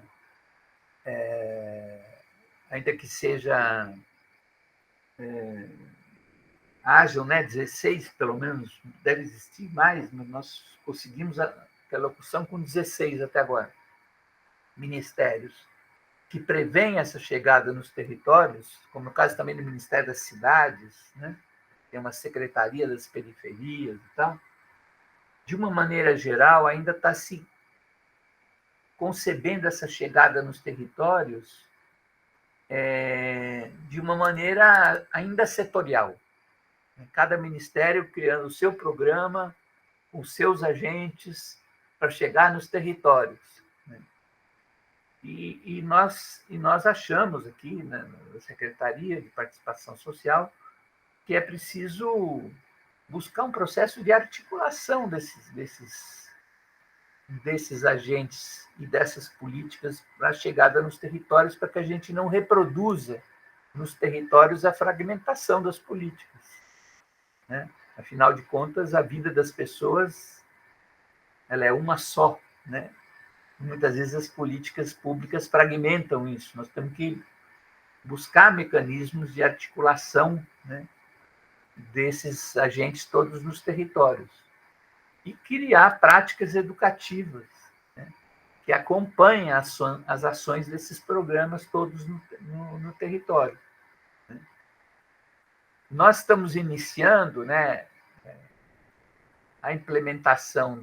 hajam, né, 16, pelo menos, deve existir mais, mas nós conseguimos a locução com 16 até agora, ministérios que prevêem essa chegada nos territórios, como no caso também do Ministério das Cidades, né? Tem uma secretaria das periferias e tal. De uma maneira geral, ainda está se concebendo essa chegada nos territórios de uma maneira ainda setorial. Cada ministério criando o seu programa, os seus agentes, para chegar nos territórios. E nós achamos aqui, né, na Secretaria de Participação Social, que é preciso buscar um processo de articulação desses agentes e dessas políticas para a chegada nos territórios, para que a gente não reproduza nos territórios a fragmentação das políticas. Né? Afinal de contas, a vida das pessoas ela é uma só, né? Muitas vezes as políticas públicas fragmentam isso. Nós temos que buscar mecanismos de articulação, né, desses agentes todos nos territórios e criar práticas educativas, né, que acompanhem as ações desses programas todos no território. Né. Nós estamos iniciando, né, a implementação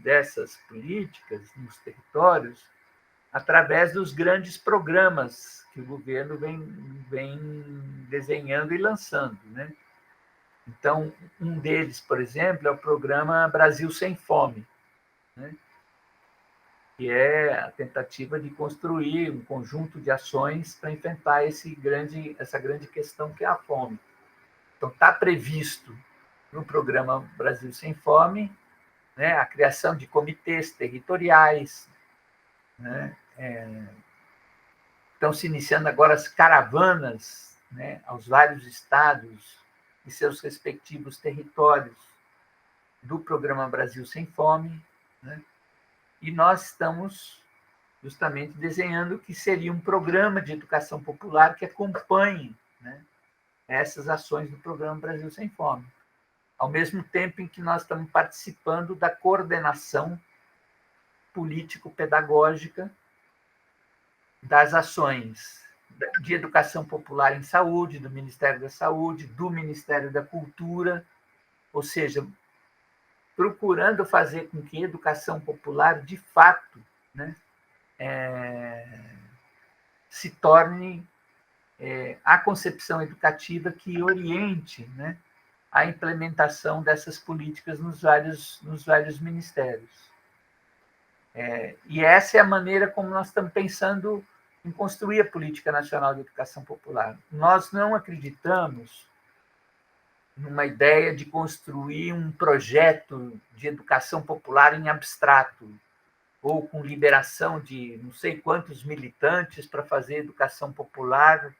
dessas políticas nos territórios através dos grandes programas que o governo vem desenhando e lançando. Né? Então, um deles, por exemplo, é o programa Brasil Sem Fome, né? Que é a tentativa de construir um conjunto de ações para enfrentar essa grande questão que é a fome. Então, está previsto no programa Brasil Sem Fome, né, a criação de comitês territoriais, né, estão se iniciando agora as caravanas, né, aos vários estados e seus respectivos territórios do programa Brasil Sem Fome, né, e nós estamos justamente desenhando o que seria um programa de educação popular que acompanhe, né, essas ações do programa Brasil Sem Fome, ao mesmo tempo em que nós estamos participando da coordenação político-pedagógica das ações de educação popular em saúde, do Ministério da Saúde, do Ministério da Cultura, ou seja, procurando fazer com que a educação popular, de fato, né, se torne a concepção educativa que oriente, né, a implementação dessas políticas nos vários ministérios. E essa é a maneira como nós estamos pensando em construir a Política Nacional de Educação Popular. Nós não acreditamos numa ideia de construir um projeto de educação popular em abstrato, ou com liberação de não sei quantos militantes para fazer educação popular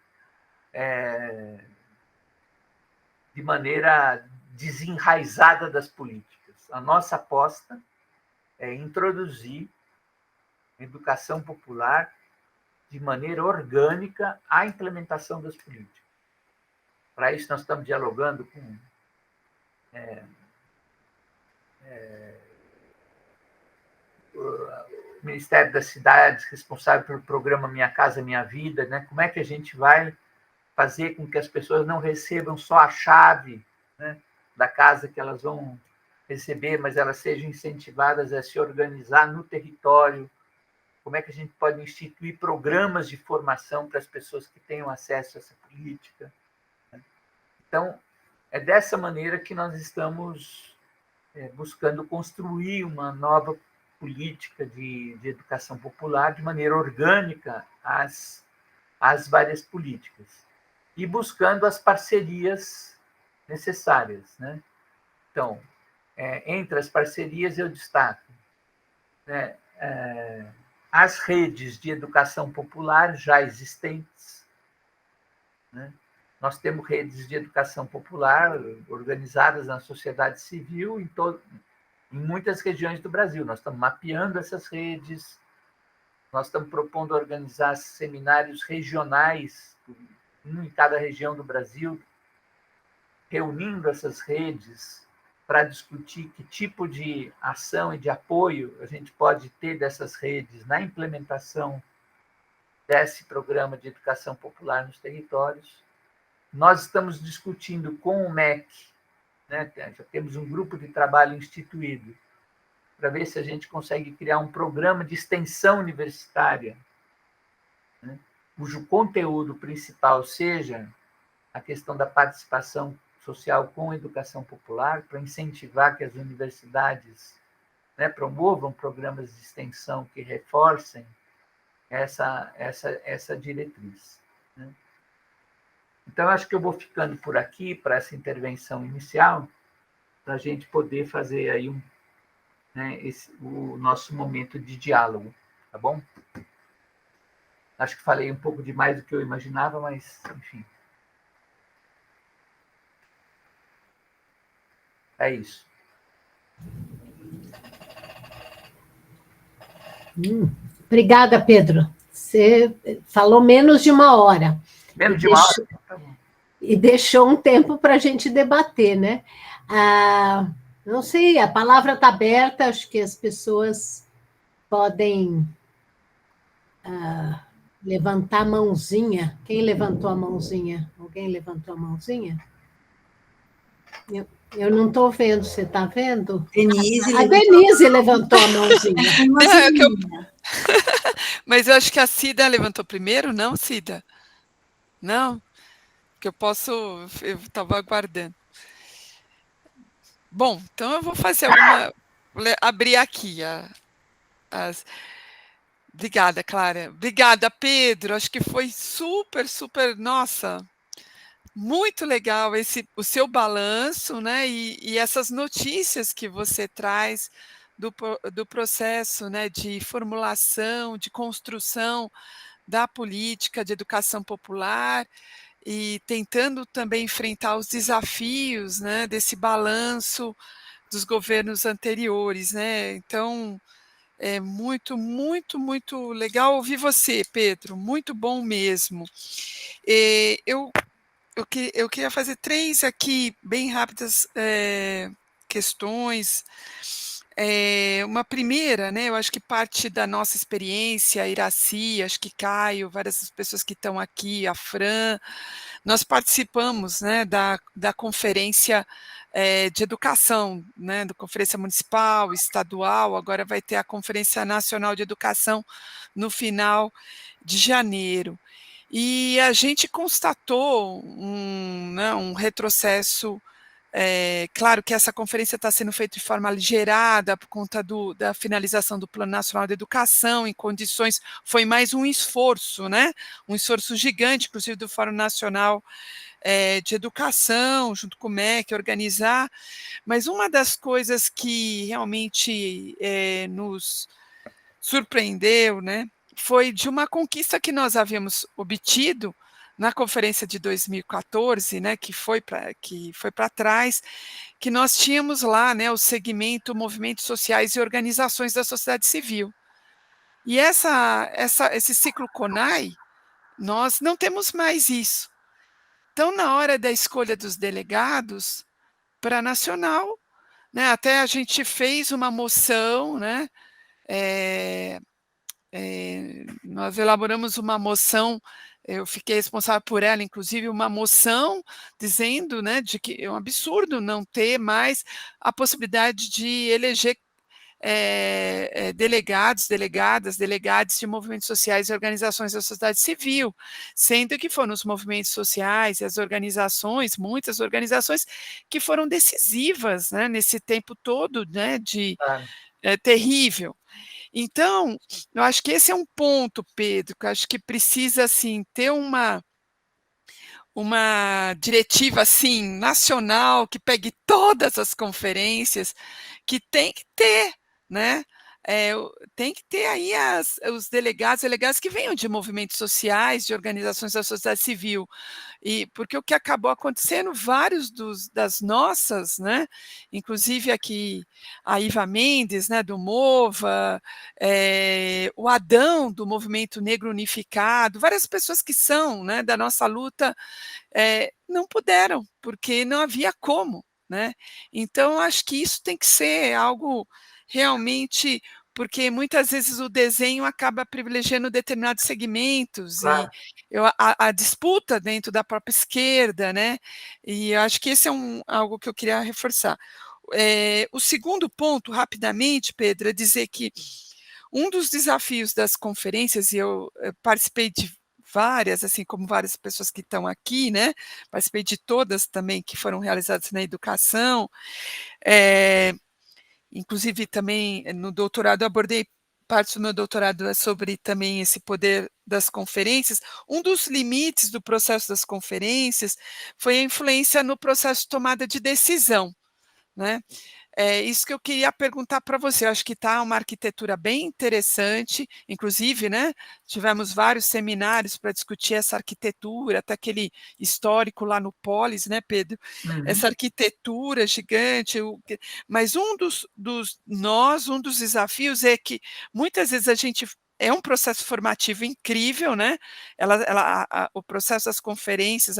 de maneira desenraizada das políticas. A nossa aposta introduzir educação popular de maneira orgânica à implementação das políticas. Para isso, nós estamos dialogando com o Ministério das Cidades, responsável pelo programa Minha Casa Minha Vida, né? Como é que a gente vai fazer com que as pessoas não recebam só a chave, né, da casa que elas vão receber, mas elas sejam incentivadas a se organizar no território? Como é que a gente pode instituir programas de formação para as pessoas que tenham acesso a essa política? Então, é dessa maneira que nós estamos buscando construir uma nova política de educação popular de maneira orgânica às várias políticas e buscando as parcerias necessárias, né? Então, entre as parcerias eu destaco, né, as redes de educação popular já existentes, né? Nós temos redes de educação popular organizadas na sociedade civil em muitas regiões do Brasil. Nós estamos mapeando essas redes, nós estamos propondo organizar seminários regionais, um em cada região do Brasil, reunindo essas redes para discutir que tipo de ação e de apoio a gente pode ter dessas redes na implementação desse programa de educação popular nos territórios. Nós estamos discutindo com o MEC, né, já temos um grupo de trabalho instituído, para ver se a gente consegue criar um programa de extensão universitária, né, cujo conteúdo principal seja a questão da participação social com educação popular, para incentivar que as universidades, né, promovam programas de extensão que reforcem essa diretriz, né? Então, acho que eu vou ficando por aqui para essa intervenção inicial, para a gente poder fazer aí o nosso momento de diálogo, tá bom? Acho que falei um pouco demais do que eu imaginava, mas, enfim. É isso. Obrigada, Pedro. Você falou menos de uma hora. Menos de uma hora? Tá bom. E deixou um tempo para a gente debater, né? Não sei, a palavra está aberta, acho que as pessoas podem levantar a mãozinha. Quem levantou a mãozinha? Alguém levantou a mãozinha? Eu não estou vendo, você está vendo? A Denise levantou a mãozinha. Mas eu acho que a Cida levantou primeiro, não, Cida? Não? Que eu estava aguardando. Bom, então eu vou fazer abrir aqui Obrigada, Clara. Obrigada, Pedro. Acho que foi super, super, nossa, muito legal o seu balanço, né? E essas notícias que você traz do processo, né, de formulação, de construção da política de educação popular e tentando também enfrentar os desafios, né, desse balanço dos governos anteriores, né? Então, é muito, muito, muito legal ouvir você, Pedro, muito bom mesmo. Eu queria fazer 3 aqui, bem rápidas, questões. Uma primeira, né, eu acho que parte da nossa experiência, Iraci, acho que Caio, várias pessoas que estão aqui, a Fran, nós participamos, né, da conferência de educação, né, da conferência municipal, estadual, agora vai ter a Conferência Nacional de Educação no final de janeiro. E a gente constatou um retrocesso. Claro que essa conferência está sendo feita de forma aligerada por conta da finalização do Plano Nacional de Educação, em condições, foi mais um esforço, né? Um esforço gigante, inclusive do Fórum Nacional de Educação, junto com o MEC, organizar, mas uma das coisas que realmente nos surpreendeu, né, foi de uma conquista que nós havíamos obtido na conferência de 2014, né, que foi para trás, que nós tínhamos lá, né, o segmento movimentos sociais e organizações da sociedade civil. E esse ciclo CONAI, nós não temos mais isso. Então, na hora da escolha dos delegados para a nacional, né, até a gente fez uma moção, né, nós elaboramos uma moção, eu fiquei responsável por ela, inclusive uma moção dizendo, né, de que é um absurdo não ter mais a possibilidade de eleger delegados, delegadas, delegados de movimentos sociais e organizações da sociedade civil, sendo que foram os movimentos sociais e as organizações, muitas organizações, que foram decisivas, né, nesse tempo todo, né, terrível. Então, eu acho que esse é um ponto, Pedro, que eu acho que precisa, assim, ter uma diretiva, assim, nacional, que pegue todas as conferências, que tem que ter, né? Tem que ter aí os delegados que venham de movimentos sociais, de organizações da sociedade civil, porque o que acabou acontecendo, vários das nossas, né, inclusive aqui a Iva Mendes, né, do MOVA, o Adão, do Movimento Negro Unificado, várias pessoas que são, né, da nossa luta, não puderam, porque não havia como, né? Então, acho que isso tem que ser algo realmente, porque muitas vezes o desenho acaba privilegiando determinados segmentos, claro. E a disputa dentro da própria esquerda, né? E eu acho que esse é algo que eu queria reforçar. O segundo ponto, rapidamente, Pedro, é dizer que um dos desafios das conferências, e eu participei de várias, assim como várias pessoas que estão aqui, né? Participei de todas também que foram realizadas na educação, inclusive também no doutorado, eu abordei parte do meu doutorado é sobre também esse poder das conferências. Um dos limites do processo das conferências foi a influência no processo de tomada de decisão, né? Isso que eu queria perguntar para você. Eu acho que está uma arquitetura bem interessante, inclusive, né, tivemos vários seminários para discutir essa arquitetura, até aquele histórico lá no Polis, né, Pedro? Uhum. Essa arquitetura gigante, mas um dos desafios é que muitas vezes a gente é um processo formativo incrível, né? O processo das conferências,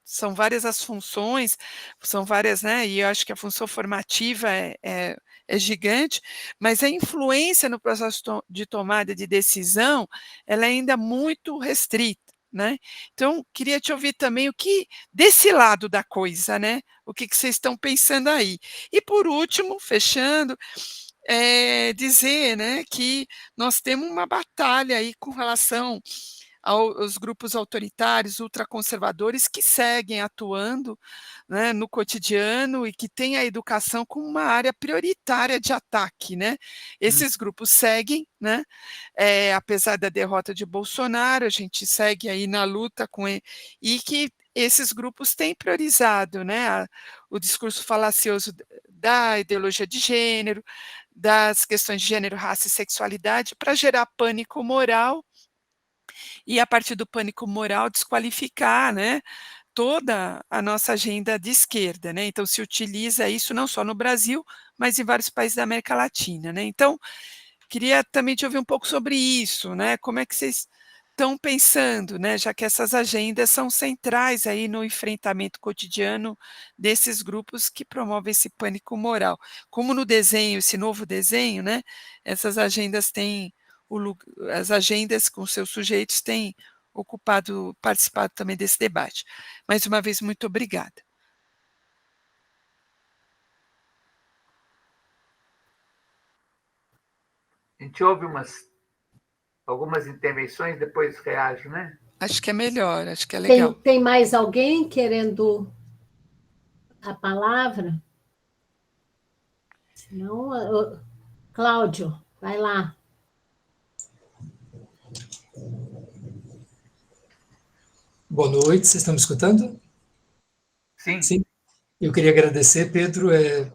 são várias as funções, são várias, né? E eu acho que a função formativa é gigante, mas a influência no processo de tomada de decisão, ela é ainda muito restrita, né? Então, queria te ouvir também o que, desse lado da coisa, né? O que vocês estão pensando aí. E, por último, fechando, dizer, né, que nós temos uma batalha aí com relação aos grupos autoritários, ultraconservadores, que seguem atuando, né, no cotidiano e que têm a educação como uma área prioritária de ataque, né? Esses grupos seguem, né? Apesar da derrota de Bolsonaro, a gente segue aí na luta com ele, e que esses grupos têm priorizado, né, o discurso falacioso da ideologia de gênero, das questões de gênero, raça e sexualidade, para gerar pânico moral, e a partir do pânico moral desqualificar, né, toda a nossa agenda de esquerda, né? Então se utiliza isso não só no Brasil, mas em vários países da América Latina, né? Então, queria também te ouvir um pouco sobre isso, né? Como é que vocês estão pensando, né? Já que essas agendas são centrais aí no enfrentamento cotidiano desses grupos que promovem esse pânico moral. Como no desenho, esse novo desenho, né? Essas agendas têm as agendas com seus sujeitos têm participado também desse debate. Mais uma vez, muito obrigada. A gente ouve algumas intervenções, depois reage, né? Acho que é melhor, acho que é legal. Tem mais alguém querendo a palavra? Senão, Cláudio, vai lá. Boa noite, vocês estão me escutando? Sim. Sim. Eu queria agradecer, Pedro, é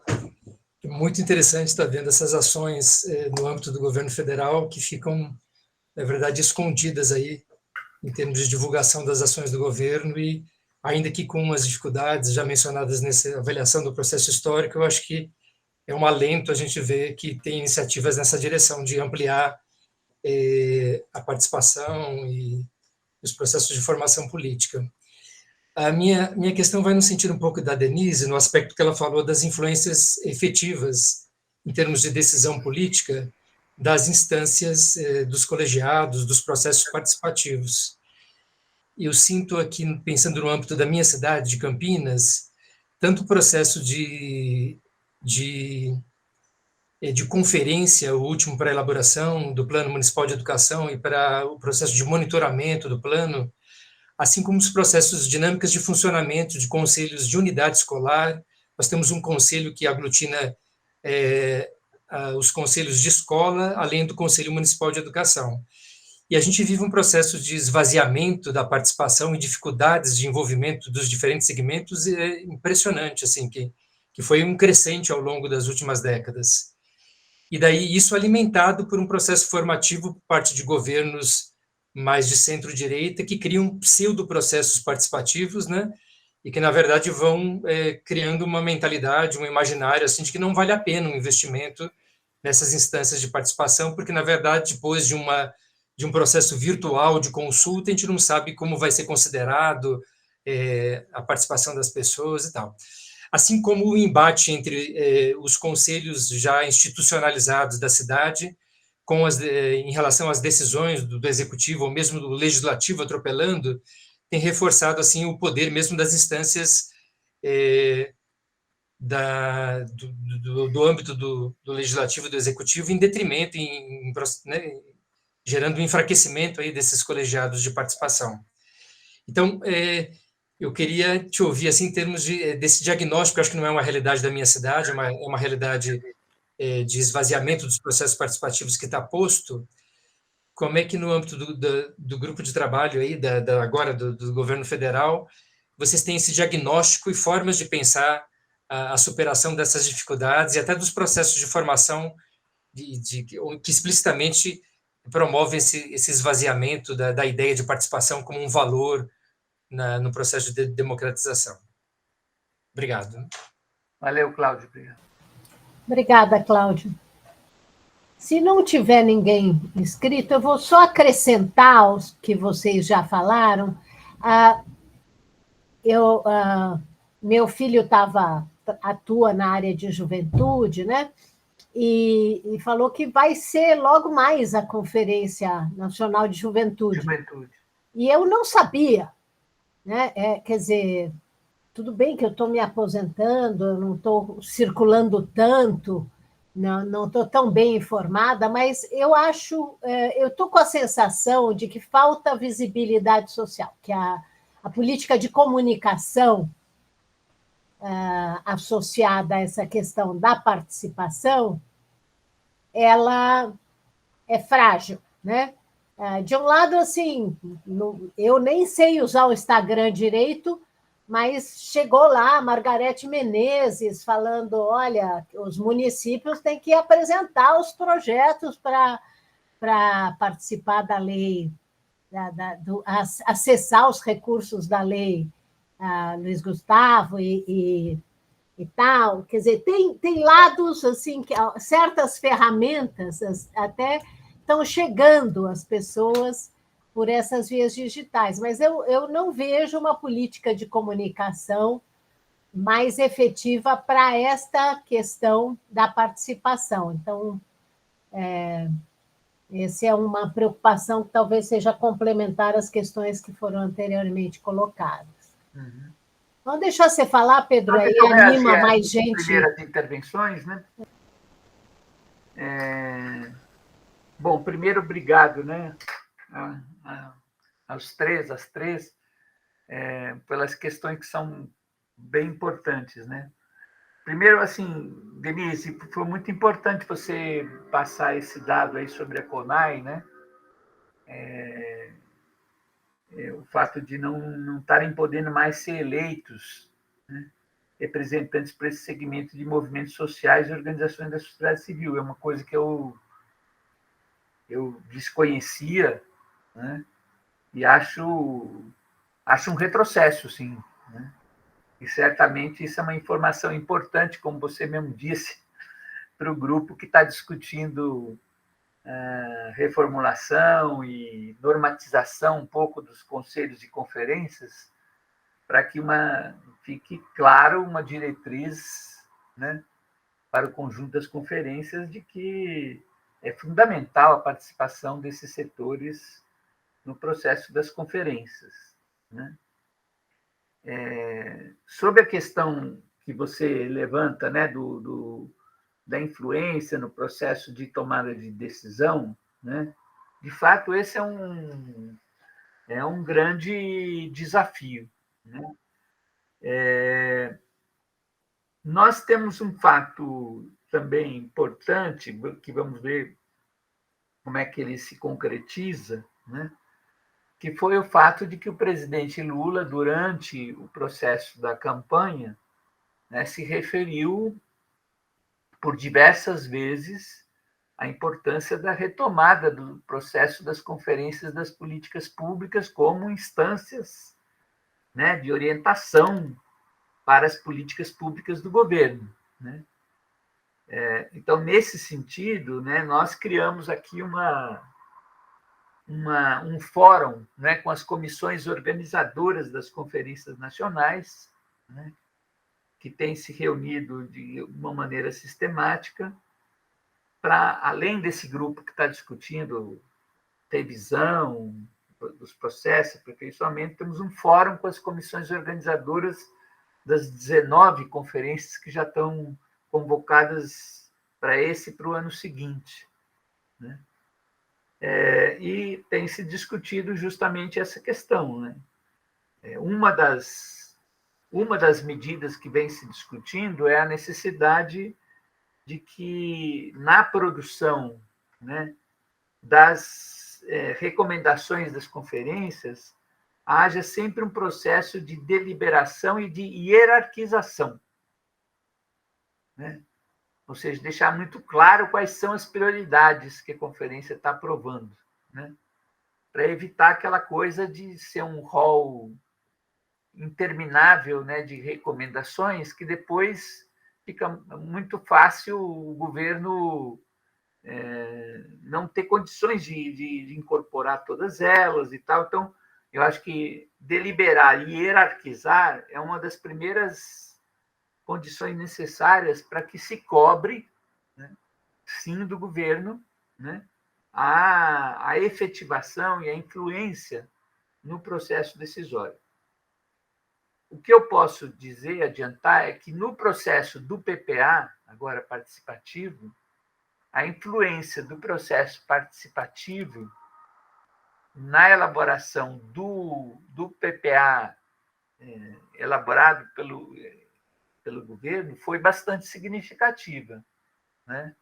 muito interessante estar vendo essas ações no âmbito do governo federal que ficam, na verdade, escondidas aí em termos de divulgação das ações do governo e, ainda que com as dificuldades já mencionadas nessa avaliação do processo histórico, eu acho que é um alento a gente ver que tem iniciativas nessa direção de ampliar a participação e os processos de formação política. A minha questão vai no sentido um pouco da Denise, no aspecto que ela falou das influências efetivas em termos de decisão política das instâncias dos colegiados, dos processos participativos. Eu sinto aqui, pensando no âmbito da minha cidade, de Campinas, tanto o processo de conferência, o último para a elaboração do Plano Municipal de Educação e para o processo de monitoramento do plano, assim como os processos dinâmicas de funcionamento de conselhos de unidade escolar. Nós temos um conselho que aglutina os conselhos de escola, além do Conselho Municipal de Educação. E a gente vive um processo de esvaziamento da participação e dificuldades de envolvimento dos diferentes segmentos impressionante, assim, que foi um crescente ao longo das últimas décadas. E daí isso alimentado por um processo formativo por parte de governos mais de centro-direita, que criam pseudo-processos participativos, né? E que, na verdade, vão criando uma mentalidade, um imaginário, assim, de que não vale a pena um investimento nessas instâncias de participação, porque, na verdade, depois de um processo virtual de consulta, a gente não sabe como vai ser considerado a participação das pessoas e tal. Assim como o embate entre os conselhos já institucionalizados da cidade em relação às decisões do executivo ou mesmo do legislativo atropelando, tem reforçado assim o poder mesmo das instâncias do âmbito do legislativo e do executivo em detrimento, né, gerando um enfraquecimento aí desses colegiados de participação. Então, eu queria te ouvir assim, em termos desse diagnóstico, acho que não é uma realidade da minha cidade, é uma realidade de esvaziamento dos processos participativos que está posto. Como é que no âmbito do grupo de trabalho aí, agora do governo federal, vocês têm esse diagnóstico e formas de pensar a superação dessas dificuldades e até dos processos de formação que explicitamente promovem esse esvaziamento da ideia de participação como um valor no processo de democratização. Obrigado. Valeu, Cláudio. Obrigada, Cláudio. Se não tiver ninguém inscrito, eu vou só acrescentar os que vocês já falaram. Meu filho atua na área de juventude, né? E falou que vai ser logo mais a Conferência Nacional de Juventude. E eu não sabia, né? Quer dizer, tudo bem que eu estou me aposentando, eu não estou circulando tanto, não estou tão bem informada, mas eu estou com a sensação de que falta visibilidade social, que a política de comunicação associada a essa questão da participação, ela é frágil, né? De um lado, assim, eu nem sei usar o Instagram direito, mas chegou lá a Margarete Menezes falando, olha, os municípios têm que apresentar os projetos para participar da lei, acessar os recursos da lei Luiz Gustavo e tal. Quer dizer, tem lados, assim, que certas ferramentas até estão chegando às pessoas por essas vias digitais, mas eu não vejo uma política de comunicação mais efetiva para esta questão da participação. Então, essa é uma preocupação que talvez seja complementar às questões que foram anteriormente colocadas. Uhum. Vamos deixar você falar, Pedro, aí anima mais gente. Primeiras intervenções, né? Bom, primeiro, obrigado, né, às três, pelas questões que são bem importantes, né? Primeiro, assim, Denise, foi muito importante você passar esse dado aí sobre a CONAI, né? O fato de não estarem podendo mais ser eleitos, né, representantes para esse segmento de movimentos sociais e organizações da sociedade civil. É uma coisa que eu desconhecia, né? E acho um retrocesso, sim, né? E certamente isso é uma informação importante, como você mesmo disse, para o grupo que está discutindo reformulação e normatização um pouco dos conselhos e conferências, para que fique claro uma diretriz, né, para o conjunto das conferências de que é fundamental a participação desses setores no processo das conferências, né? Sobre a questão que você levanta, né, da influência no processo de tomada de decisão, né, de fato, esse é um grande desafio, né? Nós temos um fato também importante, que vamos ver como é que ele se concretiza, né? Que foi o fato de que o presidente Lula, durante o processo da campanha, né, se referiu por diversas vezes à importância da retomada do processo das conferências das políticas públicas como instâncias, né, de orientação para as políticas públicas do governo, né? Então, nesse sentido, né, nós criamos aqui um fórum, né, com as comissões organizadoras das conferências nacionais, né, que tem se reunido de uma maneira sistemática para, além desse grupo que está discutindo revisão dos processos, aperfeiçoamento, temos um fórum com as comissões organizadoras das 19 conferências que já estão convocadas para esse e para o ano seguinte, né? E tem se discutido justamente essa questão, né? Uma das medidas que vem se discutindo é a necessidade de que, na produção, né, das recomendações das conferências, haja sempre um processo de deliberação e de hierarquização, né? Ou seja, deixar muito claro quais são as prioridades que a conferência está aprovando, né? Para evitar aquela coisa de ser um rol interminável, né, de recomendações que depois fica muito fácil o governo não ter condições de incorporar todas elas e tal. Então, eu acho que deliberar e hierarquizar é uma das primeiras condições necessárias para que se cobre, né, sim, do governo, né, a efetivação e a influência no processo decisório. O que eu posso dizer, adiantar, é que no processo do PPA, agora participativo, a influência do processo participativo na elaboração do PPA elaborado pelo governo foi bastante significativa, né?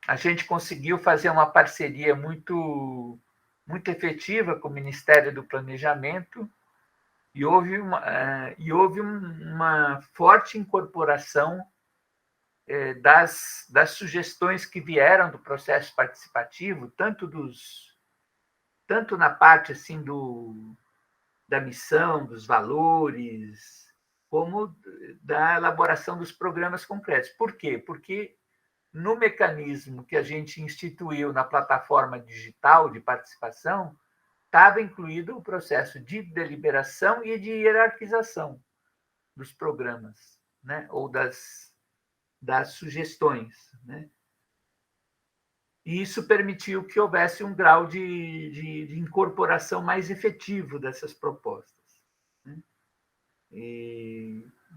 A gente conseguiu fazer uma parceria muito efetiva com o Ministério do Planejamento e houve uma forte incorporação das sugestões que vieram do processo participativo, tanto na parte assim da missão, dos valores, como da elaboração dos programas concretos. Por quê? Porque no mecanismo que a gente instituiu na plataforma digital de participação, estava incluído o processo de deliberação e de hierarquização dos programas, né, ou das sugestões, né? E isso permitiu que houvesse um grau de incorporação mais efetivo dessas propostas, né?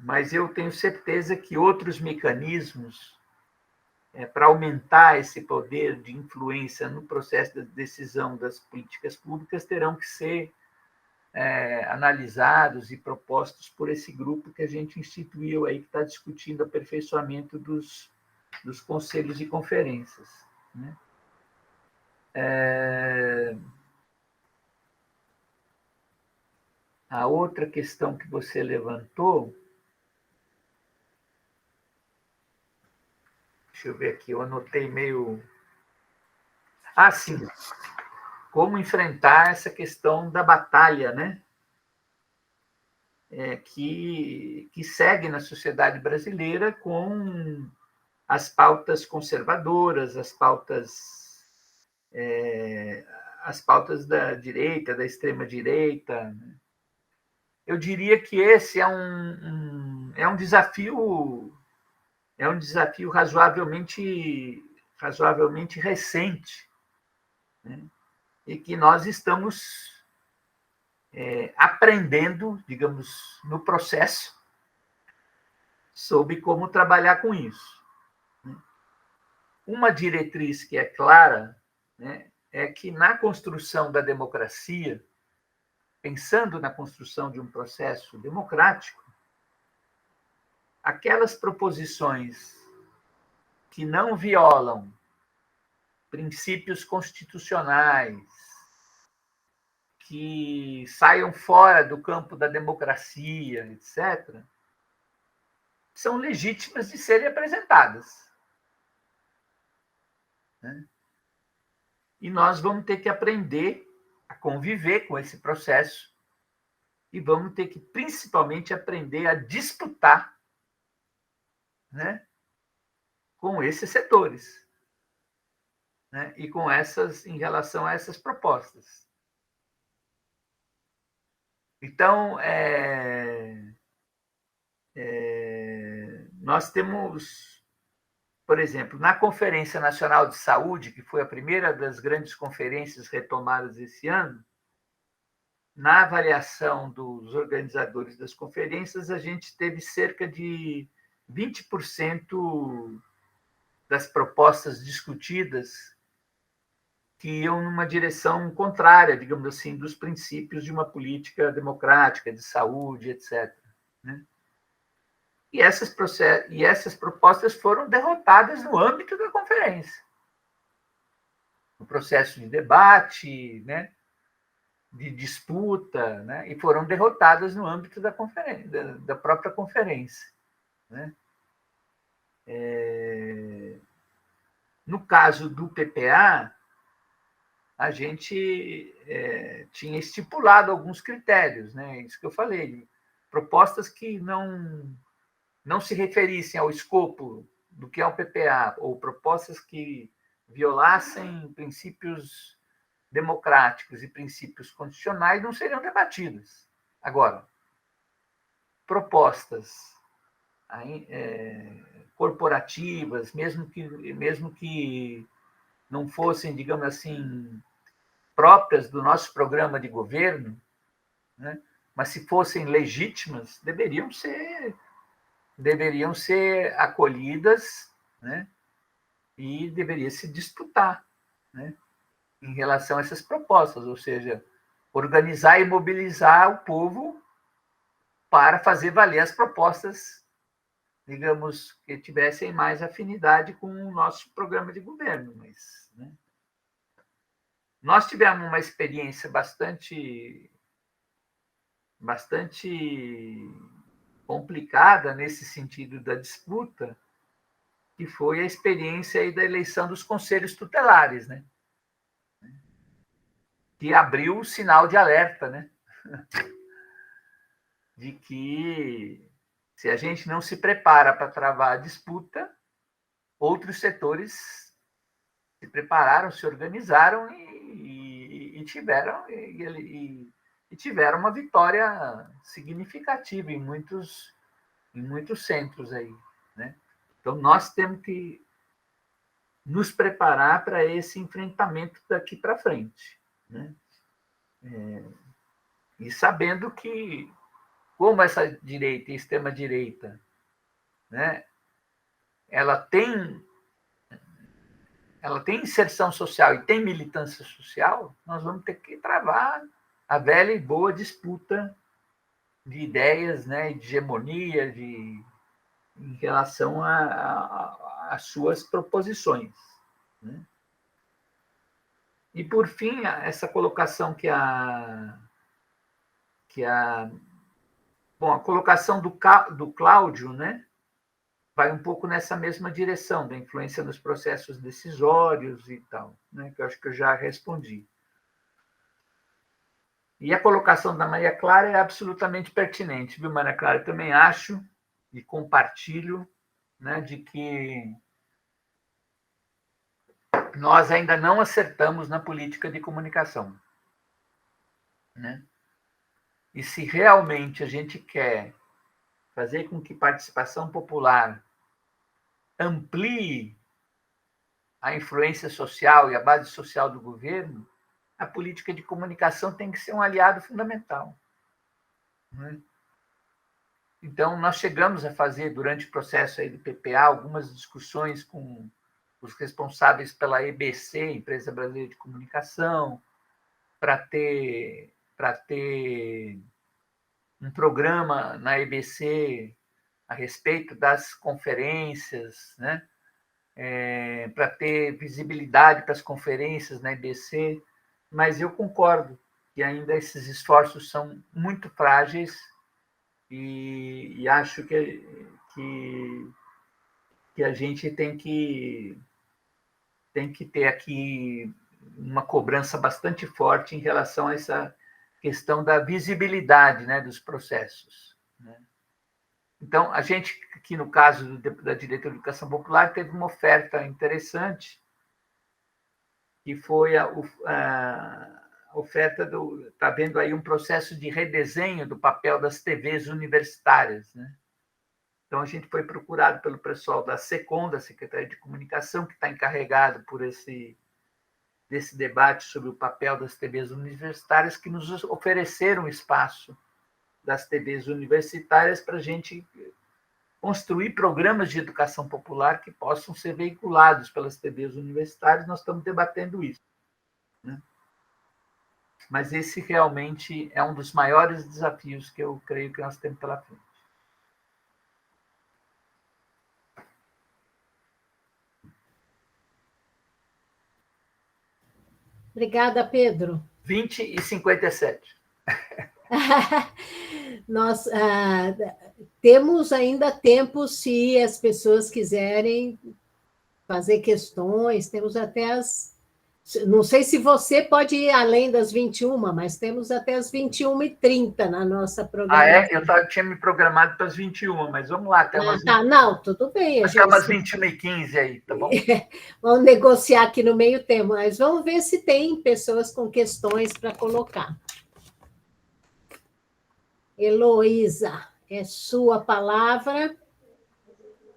Mas eu tenho certeza que outros mecanismos para aumentar esse poder de influência no processo de decisão das políticas públicas terão que ser analisados e propostos por esse grupo que a gente instituiu aí, que está discutindo o aperfeiçoamento dos conselhos e conferências, né? A outra questão que você levantou, deixa eu ver aqui, eu anotei meio... Ah, sim. como enfrentar essa questão da batalha, né? Que segue na sociedade brasileira com as pautas conservadoras, as pautas da direita, da extrema-direita. Eu diria que esse é um desafio razoavelmente recente, né? E que nós estamos aprendendo, digamos, no processo, sobre como trabalhar com isso. Uma diretriz que é clara, né, é que na construção da democracia, pensando na construção de um processo democrático, aquelas proposições que não violam princípios constitucionais, que saiam fora do campo da democracia, etc., são legítimas de serem apresentadas. E nós vamos ter que aprender a conviver com esse processo e vamos ter que, principalmente, aprender a disputar, né, com esses setores, né, e com em relação a essas propostas. Então, nós temos, por exemplo, na Conferência Nacional de Saúde, que foi a primeira das grandes conferências retomadas esse ano, na avaliação dos organizadores das conferências, a gente teve cerca de 20% das propostas discutidas que iam numa direção contrária, digamos assim, dos princípios de uma política democrática, de saúde, etc., né? E essas propostas foram derrotadas no âmbito da conferência, no processo de debate, né, de disputa, né, e foram derrotadas no âmbito da conferência, da própria conferência, né? No caso do PPA, a gente tinha estipulado alguns critérios, né? Isso que eu falei, propostas que não se referissem ao escopo do que é o PPA, ou propostas que violassem princípios democráticos e princípios constitucionais, não seriam debatidas. Agora, propostas corporativas, mesmo que não fossem, digamos assim, próprias do nosso programa de governo, né, mas se fossem legítimas, deveriam ser acolhidas, né, e deveria se disputar, né, em relação a essas propostas, ou seja, organizar e mobilizar o povo para fazer valer as propostas, digamos, que tivessem mais afinidade com o nosso programa de governo. Mas, né, nós tivemos uma experiência bastante complicada nesse sentido da disputa, que foi a experiência aí da eleição dos conselhos tutelares, né? Que abriu o sinal de alerta, né? De que, se a gente não se prepara para travar a disputa, outros setores se prepararam, se organizaram e tiveram uma vitória significativa em muitos centros aí, né? Então, nós temos que nos preparar para esse enfrentamento daqui para frente, né? E sabendo que, como essa direita e extrema-direita, né, ela tem inserção social e tem militância social, nós vamos ter que travar a velha e boa disputa de ideias, né, de hegemonia, em relação às suas proposições, né? E, por fim, essa colocação a colocação do Cláudio, né, vai um pouco nessa mesma direção, da influência nos processos decisórios e tal, né, que eu acho que eu já respondi. E a colocação da Maria Clara é absolutamente pertinente, viu, Maria Clara? Eu também acho e compartilho, né, de que nós ainda não acertamos na política de comunicação, né? E se realmente a gente quer fazer com que participação popular amplie a influência social e a base social do governo, a política de comunicação tem que ser um aliado fundamental, né? Então, nós chegamos a fazer, durante o processo aí do PPA, algumas discussões com os responsáveis pela EBC, Empresa Brasileira de Comunicação, para ter um programa na EBC a respeito das conferências, né? Para ter visibilidade para as conferências na EBC, mas eu concordo que ainda esses esforços são muito frágeis e acho que a gente tem que ter aqui uma cobrança bastante forte em relação a essa questão da visibilidade, né, dos processos, né? Então, a gente, aqui no caso da Diretoria de Educação Popular, teve uma oferta interessante, que foi a oferta está vendo aí um processo de redesenho do papel das TVs universitárias, né? Então, a gente foi procurado pelo pessoal da SECOM, da Secretaria de Comunicação, que está encarregado por desse debate sobre o papel das TVs universitárias, que nos ofereceram espaço das TVs universitárias para a gente construir programas de educação popular que possam ser veiculados pelas TVs universitárias. Nós estamos debatendo isso, né? Mas esse realmente é um dos maiores desafios que eu creio que nós temos pela frente. Obrigada, Pedro. 20h57. Nós temos ainda tempo, se as pessoas quiserem fazer questões, temos até não sei se você pode ir além das 21, mas temos até as 21h30 na nossa programação. Eu tinha me programado para as 21, mas vamos lá. Até umas tá, não, tudo bem. Até umas 21h15 aí, tá bom? Vamos negociar aqui no meio termo, mas vamos ver se tem pessoas com questões para colocar. Heloísa, é sua palavra.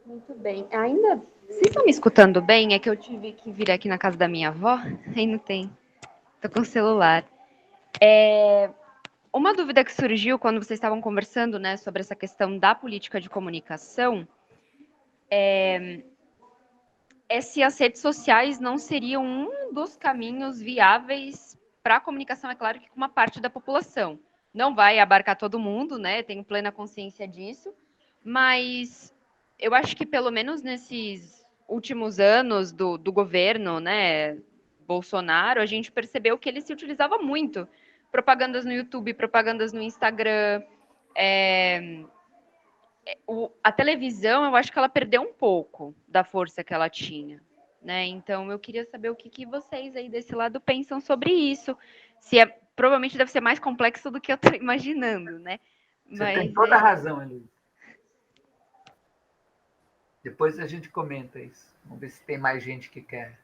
Muito bem. Ainda, vocês estão me escutando bem? É que eu tive que vir aqui na casa da minha avó, aí não tem. Estou com o celular. Uma dúvida que surgiu quando vocês estavam conversando, né, sobre essa questão da política de comunicação é se as redes sociais não seriam um dos caminhos viáveis para a comunicação, é claro que com uma parte da população. Não vai abarcar todo mundo, né? Tenho plena consciência disso, mas eu acho que pelo menos nesses últimos anos do governo, né, Bolsonaro, a gente percebeu que ele se utilizava muito. Propagandas no YouTube, propagandas no Instagram. A televisão, eu acho que ela perdeu um pouco da força que ela tinha, né? Então, eu queria saber o que vocês aí desse lado pensam sobre isso. Provavelmente deve ser mais complexo do que eu estou imaginando, né? Você tem toda a razão, Elisa. Depois a gente comenta isso. Vamos ver se tem mais gente que quer.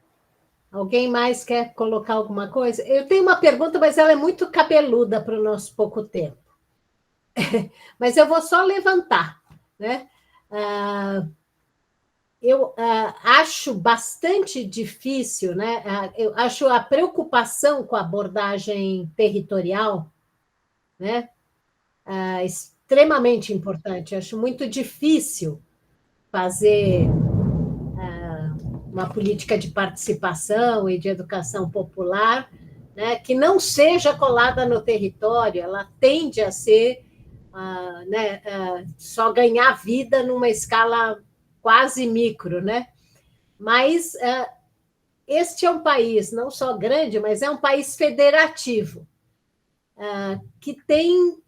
Alguém mais quer colocar alguma coisa? Eu tenho uma pergunta, mas ela é muito cabeluda para o nosso pouco tempo. Mas eu vou só levantar, né? Eu acho bastante difícil, né? Eu acho a preocupação com a abordagem territorial, né, extremamente importante. Acho muito difícil fazer uma política de participação e de educação popular, né, que não seja colada no território. Ela tende a ser só ganhar vida numa escala quase micro, né? Mas este é um país não só grande, mas é um país federativo, que tem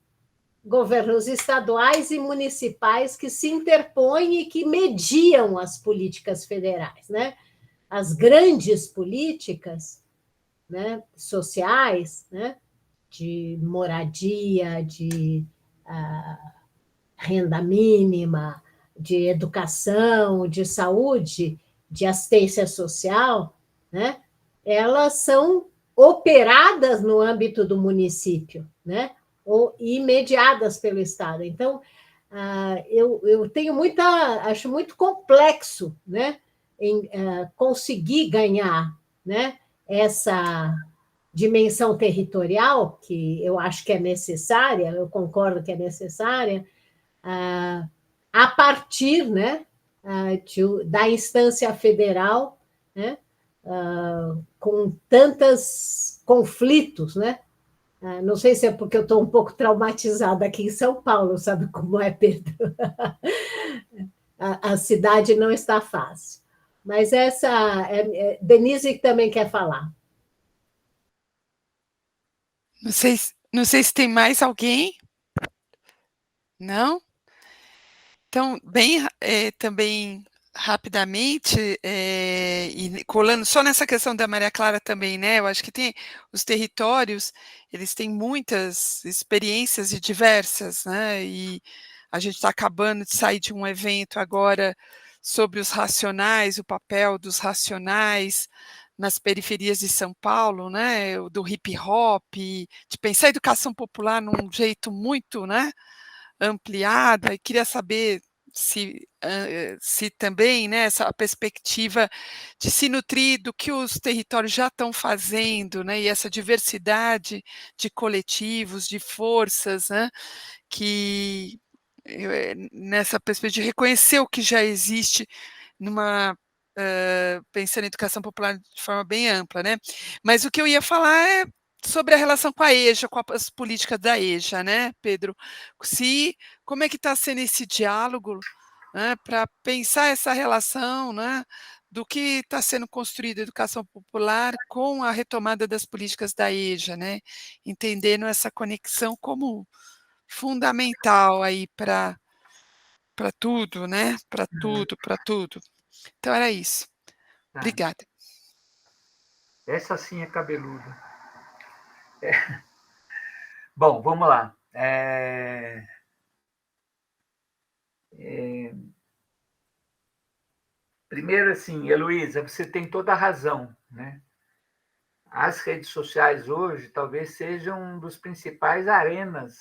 governos estaduais e municipais que se interpõem e que mediam as políticas federais, né? As grandes políticas, né, sociais, né, de moradia, de renda mínima, de educação, de saúde, de assistência social, né? Elas são operadas no âmbito do município, né? E mediadas pelo Estado. Então, eu tenho acho muito complexo, né, em conseguir ganhar, né, essa dimensão territorial, que eu acho que é necessária, eu concordo que é necessária, a partir, né, da instância federal, né, com tantos conflitos, né? Não sei se é porque eu estou um pouco traumatizada aqui em São Paulo, sabe como é, Pedro? A cidade não está fácil. Mas Denise também quer falar. Não sei se tem mais alguém. Não? Então, também rapidamente, e colando só nessa questão da Maria Clara também, né? Eu acho que tem os territórios, eles têm muitas experiências e diversas, né? E a gente está acabando de sair de um evento agora sobre os racionais, o papel dos racionais nas periferias de São Paulo, né? Do hip hop, de pensar a educação popular num jeito muito, né, ampliada, e queria saber se também, né, essa perspectiva de se nutrir do que os territórios já estão fazendo, né, e essa diversidade de coletivos, de forças, né, que nessa perspectiva de reconhecer o que já existe numa pensando em educação popular de forma bem ampla, né? Mas o que eu ia falar é sobre a relação com a EJA, com as políticas da EJA, né, Pedro? Como é que está sendo esse diálogo, né, para pensar essa relação, né, do que está sendo construído a educação popular com a retomada das políticas da EJA, né? Entendendo essa conexão como fundamental aí para tudo, né? Para tudo, para tudo. Então era isso. Tá. Obrigada. Essa sim é cabeluda. Bom, vamos lá. Primeiro, assim, Heloísa, você tem toda a razão, né? As redes sociais hoje talvez sejam um dos principais arenas,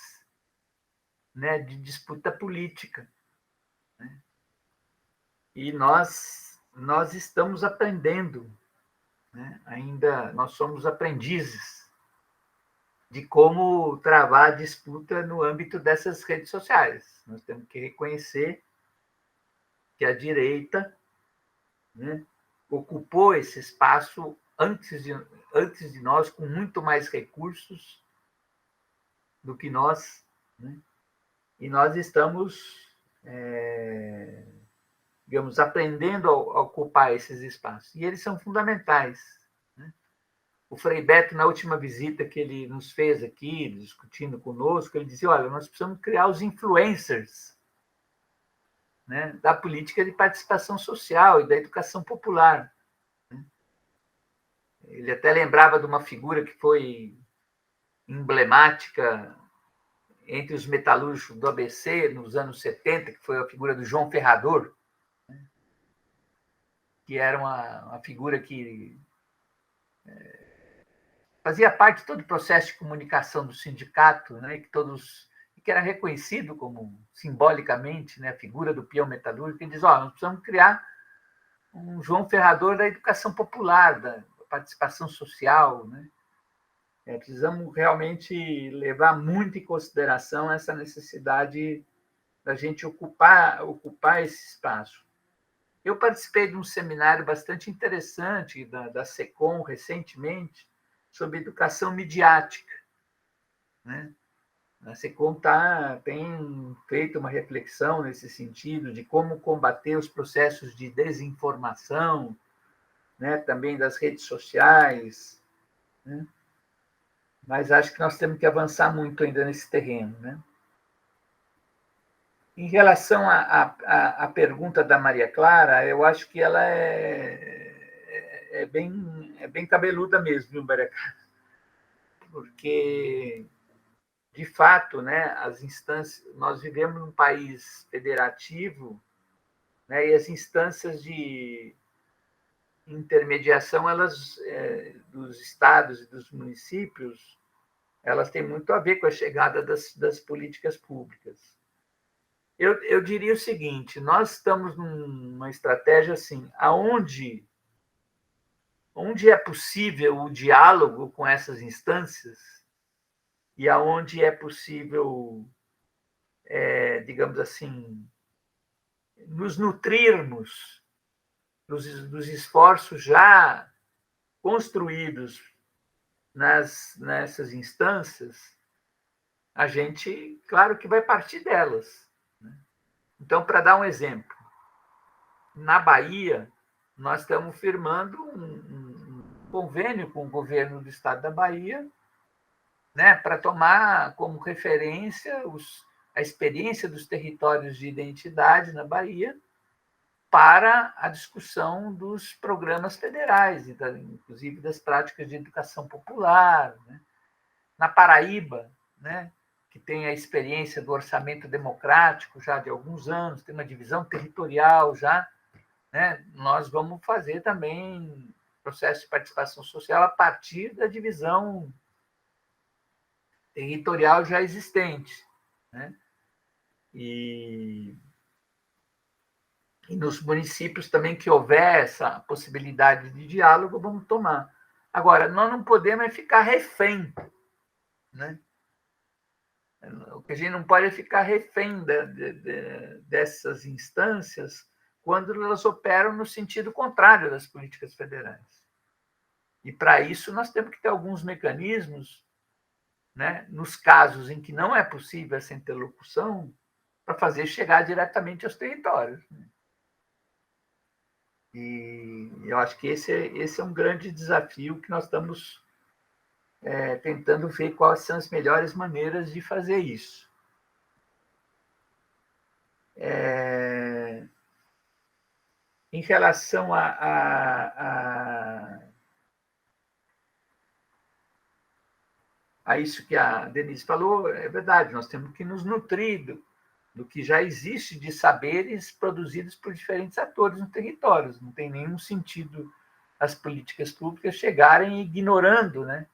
né, de disputa política, né? E nós estamos aprendendo, né? Ainda nós somos aprendizes de como travar a disputa no âmbito dessas redes sociais. Nós temos que reconhecer que a direita, né, ocupou esse espaço antes de nós, com muito mais recursos do que nós, né? E nós estamos, digamos, aprendendo a ocupar esses espaços. E eles são fundamentais, né? O Frei Beto, na última visita que ele nos fez aqui, discutindo conosco, ele dizia, olha, nós precisamos criar os influencers, né, da política de participação social e da educação popular. Ele até lembrava de uma figura que foi emblemática entre os metalúrgicos do ABC nos anos 70, que foi a figura do João Ferrador, que era uma figura que fazia parte de todo o processo de comunicação do sindicato, né, que era reconhecido como, simbolicamente, né, a figura do peão metalúrgico, e diz, nós precisamos criar um João Ferrador da educação popular, da participação social, né? Precisamos realmente levar muito em consideração essa necessidade da gente ocupar esse espaço. Eu participei de um seminário bastante interessante da SECOM recentemente sobre educação midiática, né? A SECOM tem feito uma reflexão nesse sentido de como combater os processos de desinformação, né? Também das redes sociais, né? Mas acho que nós temos que avançar muito ainda nesse terreno, né? Em relação à pergunta da Maria Clara, eu acho que ela é bem cabeluda mesmo, viu, Maria Clara? porque, de fato, né, as instâncias, nós vivemos num país federativo, né, e as instâncias de intermediação, elas, dos estados e dos municípios, elas têm muito a ver com a chegada das políticas públicas. Eu diria o seguinte: nós estamos numa estratégia assim, onde é possível o diálogo com essas instâncias e aonde é possível, digamos assim, nos nutrirmos dos esforços já construídos nessas instâncias, a gente, claro que vai partir delas. Então, para dar um exemplo, na Bahia, nós estamos firmando um convênio com o governo do estado da Bahia, né, para tomar como referência a experiência dos territórios de identidade na Bahia para a discussão dos programas federais, inclusive das práticas de educação popular. Né? Na Paraíba, né, que tem a experiência do orçamento democrático já de alguns anos, tem uma divisão territorial já, né, nós vamos fazer também processo de participação social a partir da divisão territorial já existente. Né? E nos municípios também que houver essa possibilidade de diálogo, vamos tomar. Agora, nós não podemos ficar refém. Né? O que a gente não pode é ficar refém dessas instâncias quando elas operam no sentido contrário das políticas federais. E, para isso, nós temos que ter alguns mecanismos, né, nos casos em que não é possível essa interlocução, para fazer chegar diretamente aos territórios. E eu acho que esse é um grande desafio que nós estamos tentando ver quais são as melhores maneiras de fazer isso. Em relação a isso que a Denise falou, é verdade, nós temos que nos nutrir do que já existe de saberes produzidos por diferentes atores no território. Não tem nenhum sentido as políticas públicas chegarem ignorando, né,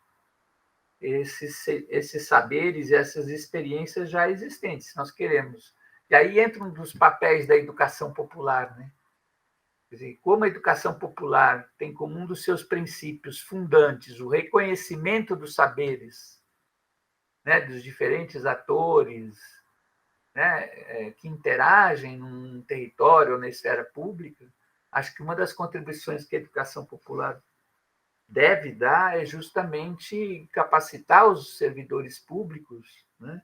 esses saberes e essas experiências já existentes. Nós queremos. E aí entra um dos papéis da educação popular. Né? Quer dizer, como a educação popular tem como um dos seus princípios fundantes o reconhecimento dos saberes, né, dos diferentes atores, né, que interagem num território ou na esfera pública, acho que uma das contribuições que a educação popular deve dar é justamente capacitar os servidores públicos, né,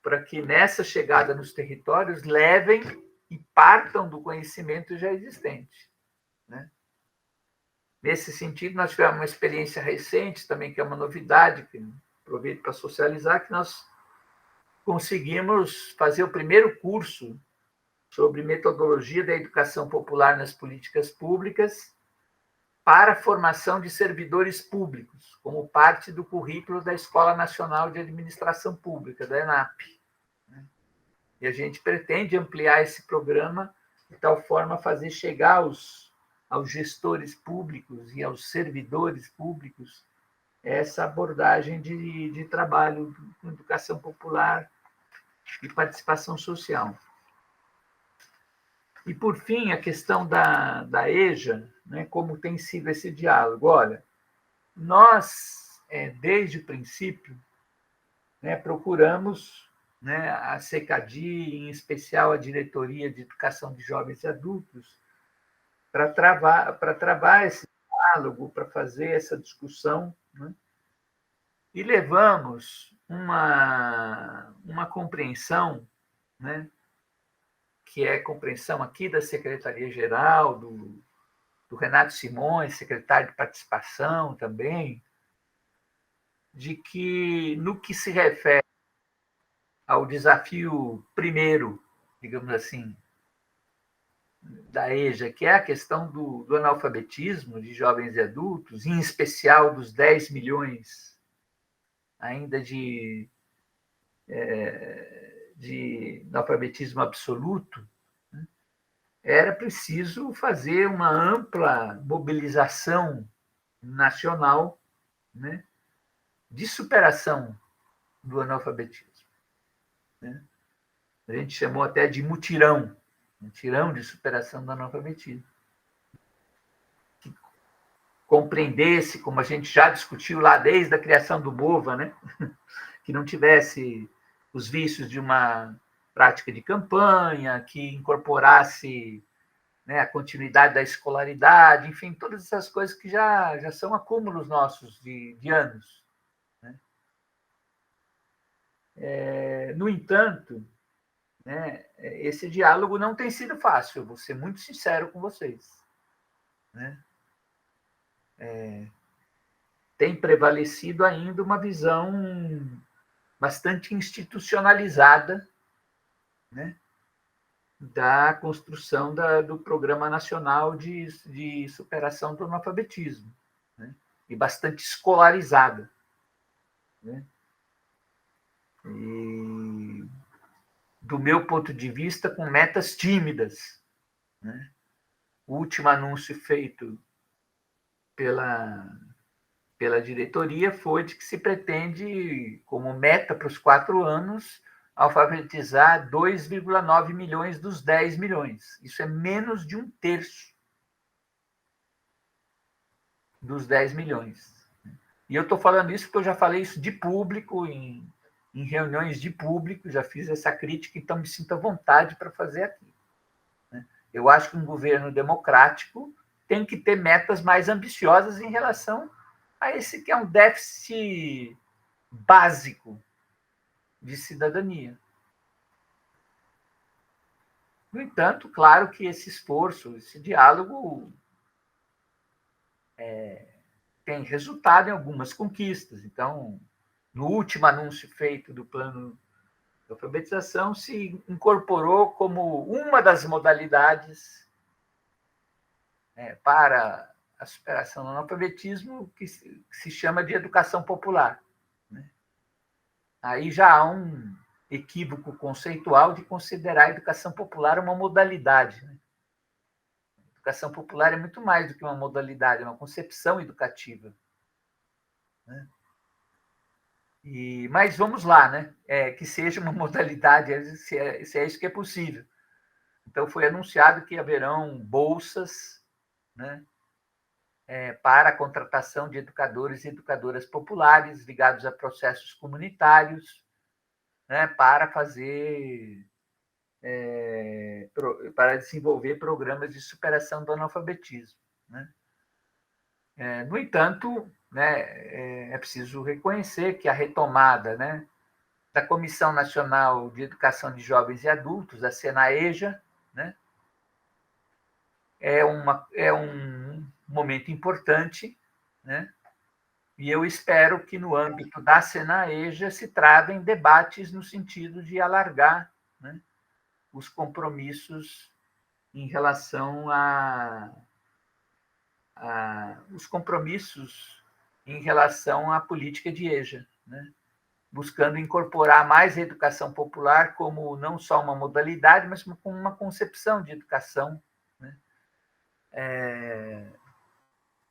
para que nessa chegada nos territórios levem e partam do conhecimento já existente. Né? Nesse sentido, nós tivemos uma experiência recente também, que é uma novidade, que aproveito para socializar, que nós conseguimos fazer o primeiro curso sobre metodologia da educação popular nas políticas públicas para a formação de servidores públicos, como parte do currículo da Escola Nacional de Administração Pública, da ENAP. E a gente pretende ampliar esse programa de tal forma a fazer chegar aos gestores públicos e aos servidores públicos essa abordagem de trabalho com educação popular e participação social. E, por fim, a questão da EJA, né, como tem sido esse diálogo. Olha, nós, desde o princípio, né, procuramos, né, a CECADI, em especial a Diretoria de Educação de Jovens e Adultos, para travar esse diálogo, para fazer essa discussão, né, e levamos uma compreensão, né, que é a compreensão aqui da Secretaria-Geral, do Renato Simões, secretário de Participação também, de que, no que se refere ao desafio primeiro, digamos assim, da EJA, que é a questão do analfabetismo de jovens e adultos, em especial dos 10 milhões ainda de analfabetismo absoluto, né, era preciso fazer uma ampla mobilização nacional, né, de superação do analfabetismo, né? A gente chamou até de mutirão, mutirão de superação do analfabetismo. Que compreendesse, como a gente já discutiu lá desde a criação do BOVA, né, que não tivesse os vícios de uma prática de campanha, que incorporasse, né, a continuidade da escolaridade, enfim, todas essas coisas que já são acúmulos nossos de anos, né? No entanto, né, esse diálogo não tem sido fácil, eu vou ser muito sincero com vocês, né? Tem prevalecido ainda uma visão bastante institucionalizada, né, da construção do Programa Nacional de Superação do Analfabetismo, né, e bastante escolarizada, né? E, do meu ponto de vista, com metas tímidas, né? O último anúncio feito pela diretoria foi de que se pretende, como meta para os 4 anos, alfabetizar 2,9 milhões dos 10 milhões. Isso é menos de 1/3 dos 10 milhões. E eu estou falando isso porque eu já falei isso de público, em reuniões de público, já fiz essa crítica, então me sinto à vontade para fazer aqui. Eu acho que um governo democrático tem que ter metas mais ambiciosas em relação a esse que é um déficit básico de cidadania. No entanto, claro que esse esforço, esse diálogo tem resultado em algumas conquistas. Então, no último anúncio feito do plano de alfabetização, se incorporou como uma das modalidades para a superação do analfabetismo, que se chama de educação popular, né? Aí já há um equívoco conceitual de considerar a educação popular uma modalidade, né? A educação popular é muito mais do que uma modalidade, é uma concepção educativa, né? Mas vamos lá, né? Que seja uma modalidade, se é isso que é possível. Então, foi anunciado que haverão bolsas, né, para a contratação de educadores e educadoras populares ligados a processos comunitários, né, para desenvolver programas de superação do analfabetismo, né? No entanto, né, é preciso reconhecer que a retomada, né, da Comissão Nacional de Educação de Jovens e Adultos, a SENAEJA, né, é um momento importante, né? E eu espero que, no âmbito da SENAEJA, se travem debates no sentido de alargar, né, os compromissos em relação os compromissos em relação à política de EJA, né? Buscando incorporar mais a educação popular como não só uma modalidade, mas como uma concepção de educação, né,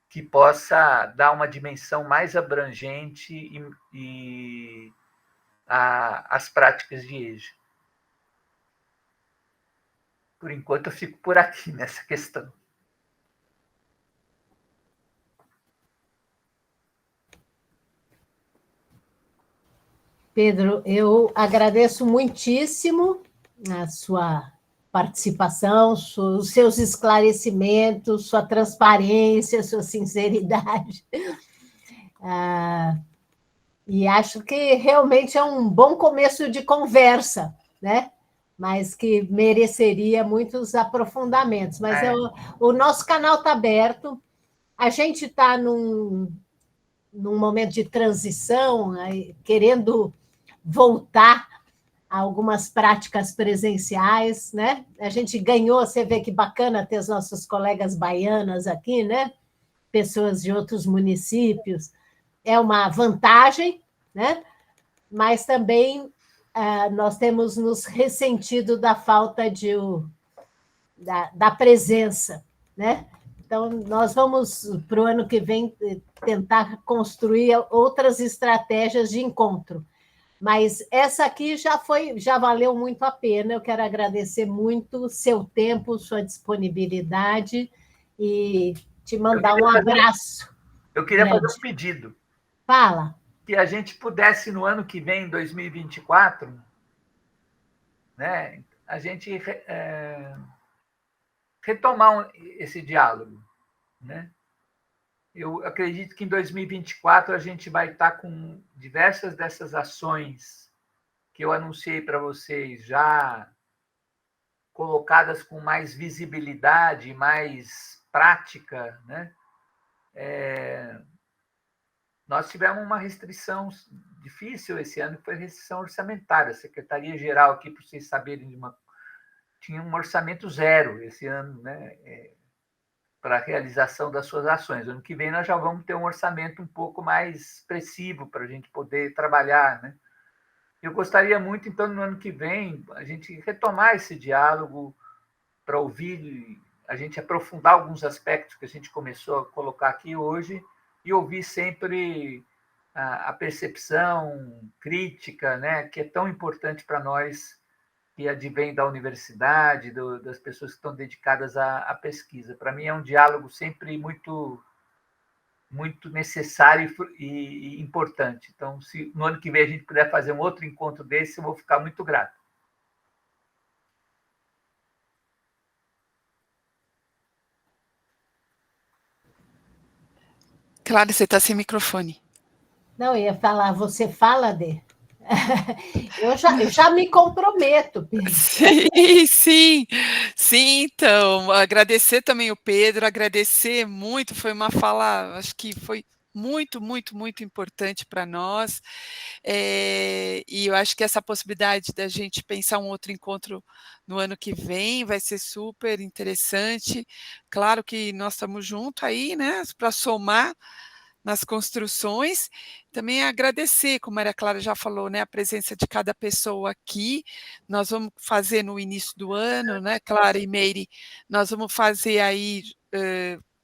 que possa dar uma dimensão mais abrangente às práticas de EJA. Por enquanto, eu fico por aqui nessa questão. Pedro, eu agradeço muitíssimo a sua participação, os seus esclarecimentos, sua transparência, sua sinceridade. E acho que realmente é um bom começo de conversa, né? Mas que mereceria muitos aprofundamentos. Mas o nosso canal está aberto, a gente está num momento de transição, querendo voltar a algumas práticas presenciais, né? A gente ganhou, você vê que bacana ter as nossas colegas baianas aqui, né? Pessoas de outros municípios. É uma vantagem, né? Mas também nós temos nos ressentido da falta da presença, né? Então, nós vamos, para o ano que vem, tentar construir outras estratégias de encontro. Mas essa aqui já valeu muito a pena. Eu quero agradecer muito o seu tempo, sua disponibilidade e te mandar um abraço. Eu queria fazer um pedido. Fala. Que a gente pudesse, no ano que vem, 2024, né, a gente retomar esse diálogo, né? Eu acredito que em 2024 a gente vai estar com diversas dessas ações que eu anunciei para vocês já colocadas com mais visibilidade, mais prática, né? Nós tivemos uma restrição difícil esse ano, que foi a restrição orçamentária. A Secretaria-Geral, aqui, para vocês saberem, tinha um orçamento zero esse ano, né, para a realização das suas ações. Ano que vem nós já vamos ter um orçamento um pouco mais expressivo para a gente poder trabalhar, né? Eu gostaria muito, então, no ano que vem, a gente retomar esse diálogo para ouvir, a gente aprofundar alguns aspectos que a gente começou a colocar aqui hoje e ouvir sempre a percepção crítica, né, que é tão importante para nós, que advém da universidade, das pessoas que estão dedicadas à pesquisa. Para mim é um diálogo sempre muito, muito necessário e importante. Então, se no ano que vem a gente puder fazer um outro encontro desse, eu vou ficar muito grato. Clara, você está sem microfone. Não, eu ia falar, você fala, Dê. Eu já me comprometo, Pedro. Sim, então, agradecer também o Pedro, agradecer muito, foi uma fala, acho que foi muito, muito, muito importante para nós, e eu acho que essa possibilidade da gente pensar um outro encontro no ano que vem vai ser super interessante. Claro que nós estamos juntos aí, né, para somar nas construções, também agradecer, como a Maria Clara já falou, né, a presença de cada pessoa aqui. Nós vamos fazer no início do ano, né, Clara e Meire, nós vamos fazer aí,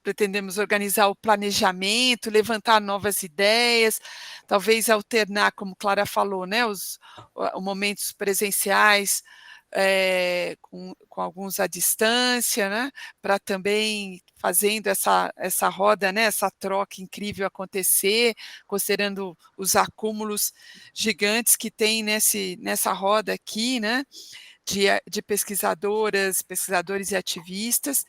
pretendemos organizar o planejamento, levantar novas ideias, talvez alternar, como Clara falou, né, os momentos presenciais, com alguns à distância, né, para também fazendo essa roda, né, essa troca incrível acontecer, considerando os acúmulos gigantes que tem nessa roda aqui, né, de pesquisadoras, pesquisadores e ativistas.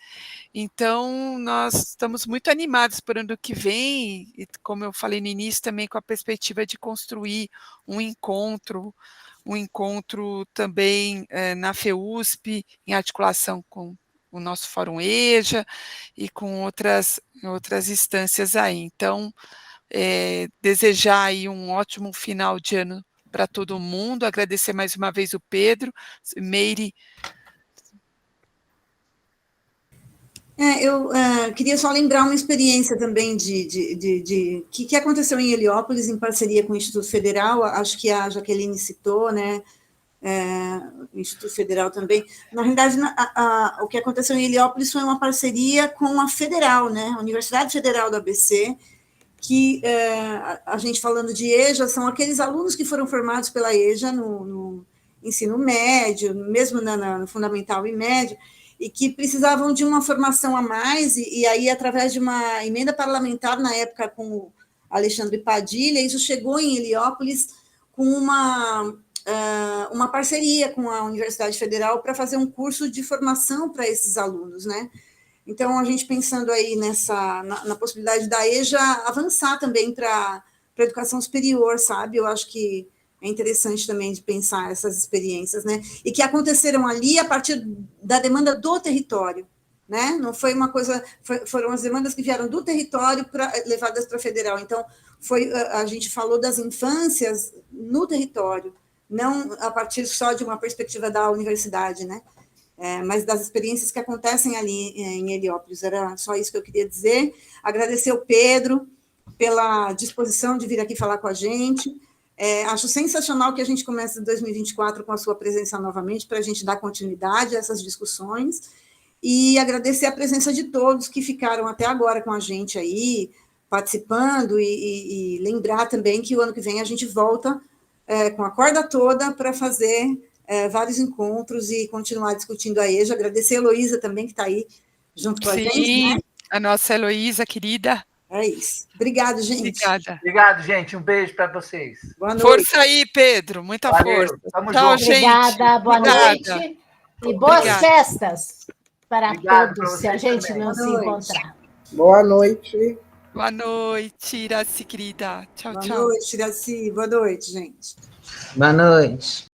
Então, nós estamos muito animados para o ano que vem, e como eu falei no início, também com a perspectiva de construir um encontro também na FEUSP, em articulação com o nosso Fórum EJA e com outras instâncias aí. Então, desejar aí um ótimo final de ano para todo mundo, agradecer mais uma vez o Pedro, Meire. Eu queria só lembrar uma experiência também que aconteceu em Heliópolis, em parceria com o Instituto Federal, acho que a Jaqueline citou, né, o Instituto Federal também. Na realidade, o que aconteceu em Heliópolis foi uma parceria com a Federal, né, a Universidade Federal do ABC, que a gente falando de EJA, são aqueles alunos que foram formados pela EJA no ensino médio, mesmo no fundamental e médio, e que precisavam de uma formação a mais, e aí, através de uma emenda parlamentar, na época, com o Alexandre Padilha, isso chegou em Heliópolis com uma parceria com a Universidade Federal para fazer um curso de formação para esses alunos, né? Então, a gente pensando aí na possibilidade da EJA avançar também para a educação superior, sabe? Eu acho que é interessante também de pensar essas experiências, né? E que aconteceram ali a partir da demanda do território, né? Não foi uma coisa, foram as demandas que vieram do território levadas para a federal. Então, a gente falou das infâncias no território, não a partir só de uma perspectiva da universidade, né? Mas das experiências que acontecem ali em Heliópolis. Era só isso que eu queria dizer. Agradecer ao Pedro pela disposição de vir aqui falar com a gente. Acho sensacional que a gente comece 2024 com a sua presença novamente, para a gente dar continuidade a essas discussões, e agradecer a presença de todos que ficaram até agora com a gente aí, participando, e lembrar também que o ano que vem a gente volta com a corda toda para fazer vários encontros e continuar discutindo a EJA. Agradecer a Heloísa também, que está aí junto com a gente, né? A nossa Heloísa, querida. É isso. Obrigado, gente. Obrigada. Obrigado, gente. Um beijo para vocês. Boa noite. Força aí, Pedro. Muita força. Tamo Tchau, junto. gente. Obrigada, boa noite. E boas festas para Obrigado todos, pra se a vocês gente também. não Boa se noite. encontrar. Boa noite. Boa noite, Iraci, querida. Tchau, Boa tchau. noite, Iraci. Boa noite, gente. Boa noite.